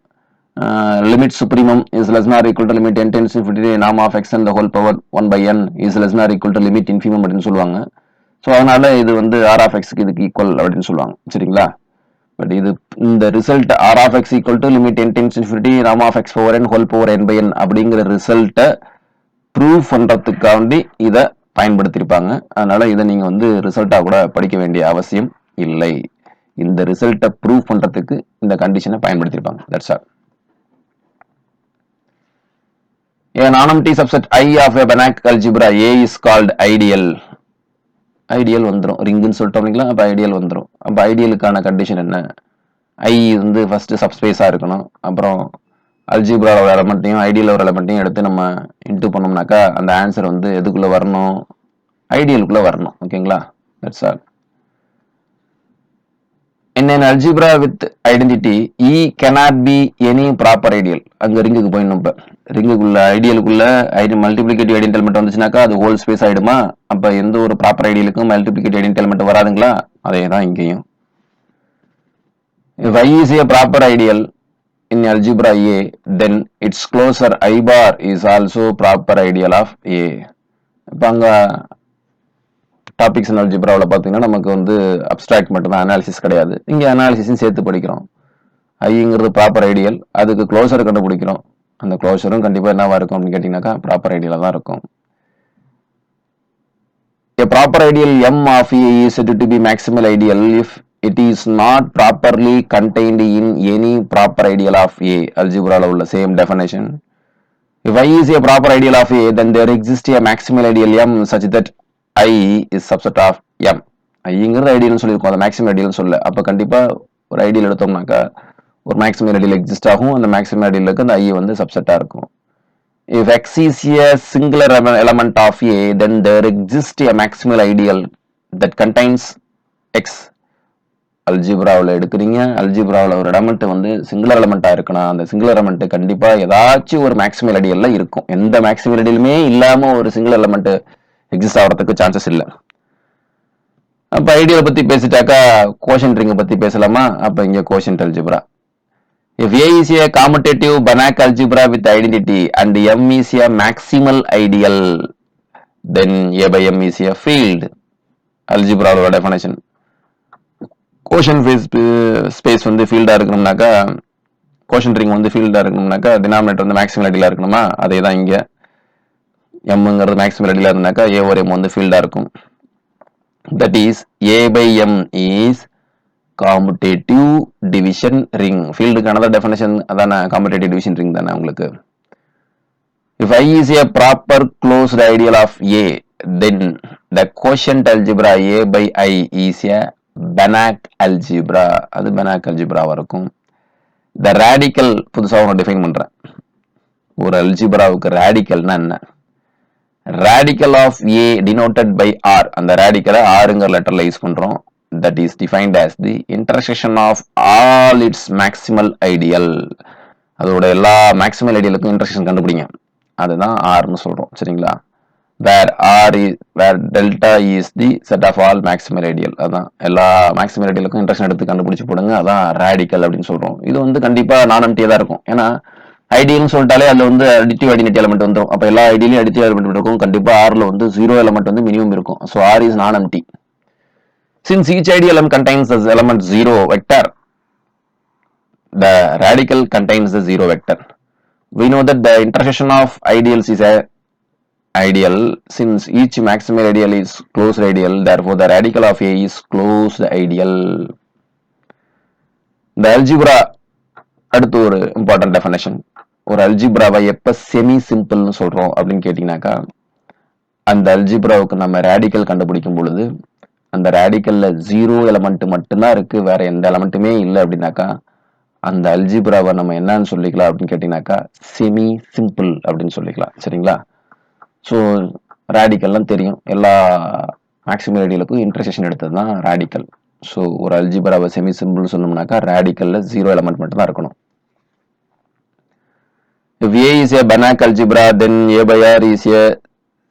[SPEAKER 1] Limit supremum is less than or equal to limit n tends to infinity norm of x n the whole power 1 by n is less than or equal to limit infimum அப்படின்னு சொல்லுவாங்க. ஸோ அதனால இது வந்து ஆர் ஆஃப் எக்ஸ்க்கு இதுக்கு ஈக்குவல் அப்படின்னு சொல்லுவாங்க. சரிங்களா? பட் இது இந்த result R of X equal to limit n tends to infinity norm of x power n whole power n by n அப்படிங்கிற ரிசல்ட்டை ப்ரூஃப் பண்றதுக்காண்டி இதை பயன்படுத்தியிருப்பாங்க. அதனால இதை நீங்க வந்து ரிசல்ட்டா கூட படிக்க வேண்டிய அவசியம் இல்லை. இந்த ரிசல்ட்டை ப்ரூஃப் பண்றதுக்கு இந்த கண்டிஷனை பயன்படுத்தியிருப்பாங்க. That's all. A non-empty subset I of a Banach algebra A is called ideal. Ideal வந்துடும். ரிங்குன்னு சொல்லிட்டோம் இல்லைங்களா? அப்போ ஐடியல் வந்துடும். அப்போ ஐடியலுக்கான கண்டிஷன் என்ன? ஐ வந்து ஃபர்ஸ்ட் சப்ஸ்பேஸாக இருக்கணும். அப்புறம் அல்ஜிப்ரால ஒரு எலமெண்ட்டையும் ஐடியல் ஒரு எலமெண்ட்டையும் எடுத்து நம்ம இன்டூ பண்ணோம்னாக்கா அந்த ஆன்சர் வந்து எதுக்குள்ளே வரணும்? ஐடியலுக்குள்ளே வரணும். ஓகேங்களா? That's all. In an algebra with identity, E cannot be any proper ideal. அங்க ரிங்குக்கு போயிடணும். இப்போ ரிங்குக்குள்ள ஐடியலுக்குள்ள மல்டிபிளிகேட்டிவ் ஐடென்டி எலிமெண்ட் வந்துச்சுனாக்கா அது ஹோல் ஸ்பேஸ் ஆயிடுமா? அப்ப எந்த ஒரு ப்ராப்பர் ஐடியலுக்கும் மல்டிபிளிகேட்டிவ் ஐடென்டி எலிமெண்ட் வராதுங்களா? அதே தான் இங்கேயும். If I is a proper ideal in algebra A, then its closure I bar is also proper ideal of A. இப்போ அங்க டாபிக்ஸ் அல்ஜிப்ராவில் பார்த்தீங்கன்னா நமக்கு வந்து அப்ஸ்ட்ராக்ட் மட்டும்தான், அனாலிசிஸ் கிடையாது. இங்கே அனாலிசிஸும் சேர்த்து படிக்கிறோம். ஐங்கிறது ப்ராப்பர் ஐடியல், அதுக்கு க்ளோசர் கண்டுபிடிக்கிறோம். அந்த க்ளோசரும் கண்டிப்பாக என்னவா இருக்கும் அப்படின்னு கேட்டிங்கனாக்கா ப்ராப்பர் ஐடியலாக தான் இருக்கும். A proper ideal M of A is said to be maximal ideal if it is not properly contained in any proper ideal of A. அல்ஜிப்ராவில் உள்ள same definition. If I is a proper ideal of A, then there exists a maximal ideal M such that I is subset of M. ஐங்கிறது ஐடியல்னு சொல்லியிருக்கோம், அது மேக்ஸிமம் ஐடியல்னு சொல்ல. அப்போ கண்டிப்பாக ஒரு ஐடியல் எடுத்தோம்னாக்கா ஒரு மேக்ஸிமம் ஐடியல் எக்ஸிஸ்ட் ஆகும். அந்த மேக்ஸிமம் ஐடியலுக்கு அந்த ஐ வந்து சப்செட்டாக இருக்கும். If X is a singular element of A, then there exists a maximal ideal that contains X. அல்ஜிப்ராவில் எடுக்கிறீங்க, அல்ஜிப்ராவில் ஒரு எலமெண்ட் வந்து சிங்குலர் எலமெண்ட்டாக இருக்கணும். அந்த சிங்குலர் எலமெண்ட் கண்டிப்பாக ஏதாச்சும் ஒரு மேக்ஸிமல் ஐடியல்ல இருக்கும். எந்த மேக்ஸிமல் ஐடியலுமே இல்லாமல் ஒரு சிங்குலர் எலமெண்ட் எக்ஸிஸ்ட் ஆகிறதுக்கு சான்சஸ் இல்லை. அப்போ ஐடியலை பற்றி பேசிட்டாக்கா கோஷன்ட் ரிங்கை பற்றி பேசலாமா? அப்போ இங்கே quotient algebra. If A is a commutative Banach algebra with identity and M is a maximal ideal, then A by M is a field. Algebra definition. Quotient space வந்து ஃபீல்டா இருக்கணும்னாக்கா, கோஷன்ட் ரிங் வந்து ஃபீல்டா இருக்கணும்னாக்கா டினாமினேட்டர் வந்து மேக்ஸிமல் ஐடியலா இருக்கணுமா? அதே தான் இங்கே. எம்ங்கிறது மேக்ஸிமல் ஐடியலா இருந்தாக்கா A ஒரு M வந்து ஃபீல்டா இருக்கும். That is A by M is commutative division ring. ஃபீல்டுக்கு another definition அதான காமுடேட்டிவ் டிவிஷன் ரிங் தானே உங்களுக்கு. If I is a proper closed ideal of A, then the quotient algebra A by I is a Banach algebra. அது Banach algebra இருக்கும். The radical புதுசா ஒன்று டிஃபைன் பண்றேன். ஒரு அல்ஜிப்ராவுக்கு ரேடிக்கல்னா என்ன? Radical of A denoted by R. அந்த ரேடிக்கலை ஆறுங்கிற லெட்டர்ல யூஸ் பண்றோம். That is defined as the intersection of all its maximal ideal. அதோட எல்லா மேக்ஸிமல் ஐடியலுக்கும் இன்டர்செக்ஷன் கண்டுபிடிங்க. அதுதான் ஆர்னு சொல்றோம். சரிங்களா? where delta is the set of all maximal ideal. அதான் எல்லா மேக்ஸிமல் ஐடியலுக்கும் இன்டர்செக்ஷன் எடுத்து கண்டுபிடிச்சு போடுங்க. அதான் ரேடிக்கல் அப்படின்னு சொல்றோம். இது வந்து கண்டிப்பா நான் எம்டியா தான் இருக்கும். ஏன்னா ஐடியல்னு சொல்லிட்டாலே அதுல வந்து அடிட்டிவ் ஐடென்டிட்டி எலமெண்ட் வந்துடும். அப்ப எல்லா ஐடியிலையும் அடிட்டிவ் எலமெண்ட் இருக்கும். கண்டிப்பா ஆர்ல வந்து 0 எலமெண்ட் வந்து மினிமம் இருக்கும். ஸோ ஆர் இஸ் நான் empty. Since each ideal contains the element 0 vector, the radical contains the 0 vector. We know that the intersection of ideals is a ideal. Since each maximal ideal is closed ideal, therefore the radical of A is closed ideal. The algebra அடுத்து ஒரு important definition. ஒரு அல்ஜிப்ராவை எப்ப செமி சிம்பிள்னு சொல்றோம் அப்படின்னு கேட்டீங்கன்னாக்கா, அந்த அல்ஜிப்ராவுக்கு நம்ம ரேடிக்கல் கண்டுபிடிக்கும் பொழுது அந்த ரேடிக்கல்ல 0 எலமெண்ட் மட்டும்தான் இருக்கு, வேற எந்த எலமெண்ட்டுமே இல்லை அப்படின்னாக்கா அந்த அல்ஜிப்ராவை நம்ம என்னன்னு சொல்லிக்கலாம் அப்படின்னு கேட்டீங்கன்னாக்கா செமி சிம்பிள் அப்படின்னு சொல்லிக்கலாம். சரிங்களா? ஸோ ரேடிக்கல்லாம் தெரியும், எல்லா மேக்ஸிமம் ஐடியலுக்கும் இன்டர்செக்ஷன் எடுத்தது தான் ரேடிக்கல். ஸோ ஒரு அல்ஜிப்ராவை செமி சிம்பிள் சொன்னோம்னாக்கா ரேடிக்கல்ல 0 எலமெண்ட் மட்டும் தான் இருக்கணும். If A is a Banach algebra, then A by R is a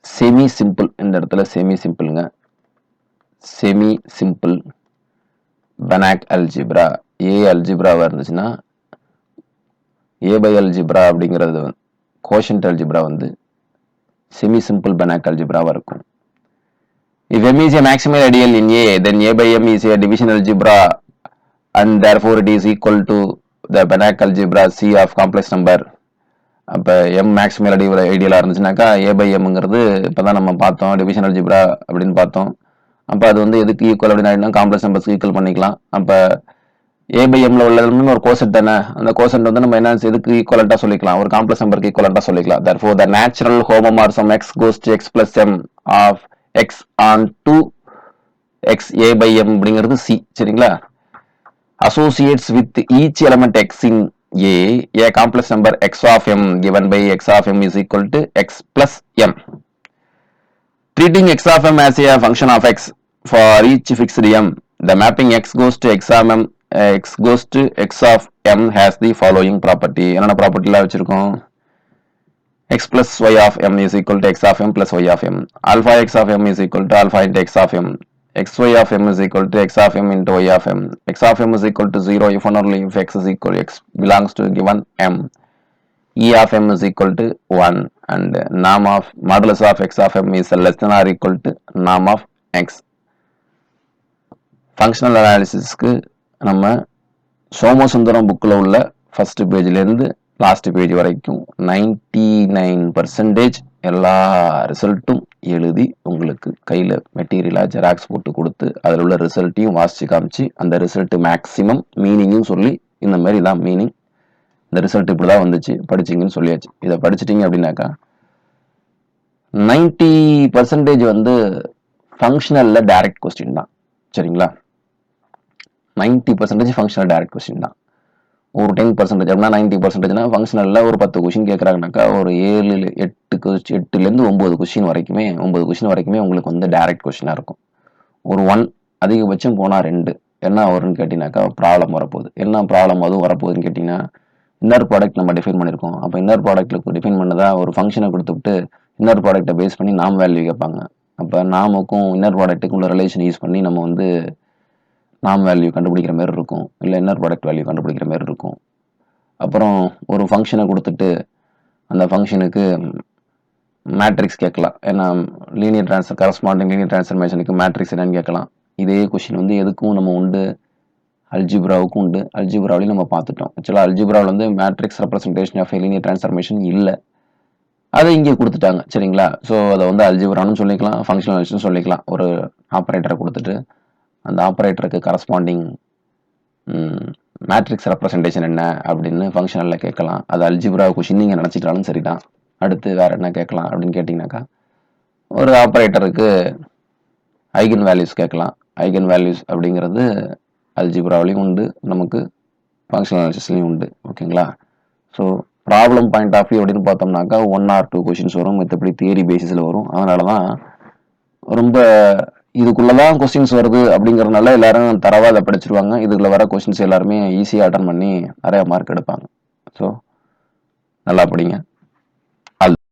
[SPEAKER 1] semi simple. இந்த இடத்துல செமி சிம்பிள்ங்க. Semi simple Banach algebra. A அல்ஜிப்ராவா இருந்துச்சுன்னா A by algebra அப்படிங்கிறது கோஷன்ட் அல்ஜிப்ரா வந்து செமி சிம்பிள் Banach algebraவா இருக்கும். If M is a maximal ideal in A, then A by M is a division algebra and therefore it is equal to the Banach algebra C of complex number. அப்போ எம் மேக்ஸிமல் ஐடியலாக இருந்துச்சுனாக்கா ஏ பை எம்ங்கிறது இப்போ தான் நம்ம பார்த்தோம் டிவிஷன் அல்ஜிப்ரா அப்படின்னு பார்த்தோம். அப்போ அது வந்து எதுக்கு ஈக்குவல் அப்படின்னு காம்ப்ளெக்ஸ் நம்பர்ஸ்க்கு ஈக்குவல் பண்ணிக்கலாம். அப்போ ஏ பை எம்ல உள்ள ஒரு கோசெட் தானே, அந்த கோசெட் வந்து நம்ம என்ன எதுக்கு ஈக்குவலண்டா சொல்லிக்கலாம், ஒரு காம்ப்ளெக்ஸ் நம்பருக்கு ஈக்குவலண்டா சொல்லிக்கலாம். therefore the natural homomorphism x goes to x plus m of x on to x a by m அப்படிங்கிறது சி. சரிங்களா? associates with each element x in a complex number x of m given by x of m is equal to x plus m. Treating x of m as a function of x for each fixed m, the mapping x goes to x of m x goes to x of m has the following property. என்னென்ன ப்ராப்பர்ட்டிலாம் வச்சிருக்கோம்? x plus y of m is equal to x of m plus y of m. Alpha x of m is equal to alpha into x of m. xy of m is equal to x of m into y of m. x of m is equal to 0 if and only if x is equal to x belongs to given m. E of m is equal to 1 and norm of modulus of x of m is less than or equal to norm of x. Functional அனாலிசிஸ்க்கு நம்ம சோமசுந்தரம் புக்கில் உள்ள ஃபர்ஸ்ட் பேஜ்லேருந்து லாஸ்ட் பேஜ் வரைக்கும் 99% எல்லா ரிசல்ட்டும் எழுதி உங்களுக்கு கையில் மெட்டீரியலாக ஜெராக்ஸ் போட்டு கொடுத்து அதில் உள்ள ரிசல்ட்டையும் வாசிச்சு காமிச்சு அந்த ரிசல்ட் மேக்ஸிமம் மீனிங்கும் சொல்லி இந்த மாதிரி தான் மீனிங், இந்த ரிசல்ட் இப்படி தான் வந்துச்சு படிச்சிங்கன்னு சொல்லியாச்சு. இதை படிச்சிட்டிங்க அப்படின்னாக்கா 90% வந்து ஃபங்க்ஷனலில் டைரக்ட் கொஸ்டின் தான். சரிங்களா? 90% ஃபங்க்ஷனல் டைரக்ட் கொஸ்டின் தான். ஒரு 10% அப்படின்னா 90%னா ஃபங்க்ஷனலில் ஒரு 10 கொஸ்டின் கேட்குறாங்கனாக்கா ஒரு 8லேருந்து 9 கொஸ்டின் வரைக்குமே 9 கொஸ்டின் வரைக்குமே உங்களுக்கு வந்து டைரக்ட் கொஸ்டினாக இருக்கும். ஒரு 1 அதிகபட்சம் போனால் 2 என்ன வரும்னு கேட்டிங்கனாக்கா ப்ராப்ளம் வரப்போகுது. என்ன ப்ராப்ளம் அதுவும் வரப்போகுதுன்னு கேட்டிங்கன்னா இன்னர் ப்ராடக்ட் நம்ம டிஃபைன் பண்ணியிருக்கோம். அப்போ இன்னர் ப்ராடக்ட்டுக்கு டிஃபைன் பண்ணதா ஒரு ஃபங்க்ஷனை கொடுத்துட்டு இன்னர் ப்ராடக்ட்டை பேஸ் பண்ணி நாம் வேல்யூ கேட்பாங்க. அப்போ நாமுக்கும் இன்னர் ப்ராடக்ட்டுக்கும் உள்ள ரிலேஷன் யூஸ் பண்ணி நம்ம வந்து நாம் வேல்யூ கண்டுபிடிக்கிற மாதிரி இருக்கும், இல்லை இன்னர் ப்ராடக்ட் வேல்யூ கண்டுபிடிக்கிற மாதிரி இருக்கும். அப்புறம் ஒரு ஃபங்க்ஷனை கொடுத்துட்டு அந்த ஃபங்க்ஷனுக்கு மேட்ரிக்ஸ் கேட்கலாம். ஏன்னா லீனியர் ட்ரான்ஸ்ஃபர் கரஸ்பாண்டிங் லீனியர் ட்ரான்ஸ்ஃபர்மேஷனுக்கு மேட்ரிக்ஸ் என்னன்னு கேட்கலாம். இதே கொஸ்டின் வந்து எதுக்கும் நம்ம உண்டு, அல்ஜிப்ராவுக்கும் உண்டு. அல்ஜிப்ராவிலையும் நம்ம பார்த்துட்டோம். ஆக்சுவலாக அல்ஜிப்ராவில் வந்து matrix representation of linear transformation இல்லை, அதை இங்கே கொடுத்துட்டாங்க. சரிங்களா? ஸோ அதை வந்து அல்ஜிப்ரான்னு சொல்லிக்கலாம், ஃபங்க்ஷனல் சொல்லிக்கலாம். ஒரு ஆப்ரேட்டரை கொடுத்துட்டு அந்த ஆப்ரேட்டருக்கு கரஸ்பாண்டிங்
[SPEAKER 2] மேட்ரிக்ஸ் ரெப்ரசன்டேஷன் என்ன அப்படின்னு ஃபங்க்ஷனலில் கேட்கலாம். அது அல்ஜிப்ரா கொஷின் நீங்கள் நினச்சிட்டாலும் சரி தான். அடுத்து வேறு என்ன கேட்கலாம் அப்படின்னு கேட்டிங்கனாக்கா, ஒரு ஆப்ரேட்டருக்கு ஐகன் வேல்யூஸ் கேட்கலாம். ஐகன் வேல்யூஸ் அப்படிங்கிறது அல்ஜிப்ராவிலையும் உண்டு, நமக்கு ஃபங்க்ஷனல் அனாலிசிஸ்லையும் உண்டு. ஓகேங்களா? So problem point of view அப்படின்னு பார்த்தோம்னாக்கா 1 or 2 கொஷின்ஸ் வரும், மற்றபடி தியரி பேசிஸில் வரும். அதனால தான் ரொம்ப இதுக்குள்ளதான் கொஸ்டின்ஸ் வருது அப்படிங்கறதுனால எல்லாரும் தரவா அதை படிச்சிருவாங்க. இதுக்குள்ள வர கொஸ்டின்ஸ் எல்லாருமே ஈஸியா அட்டன் பண்ணி நிறைய மார்க் எடுப்பாங்க. ஸோ நல்லா படிங்க.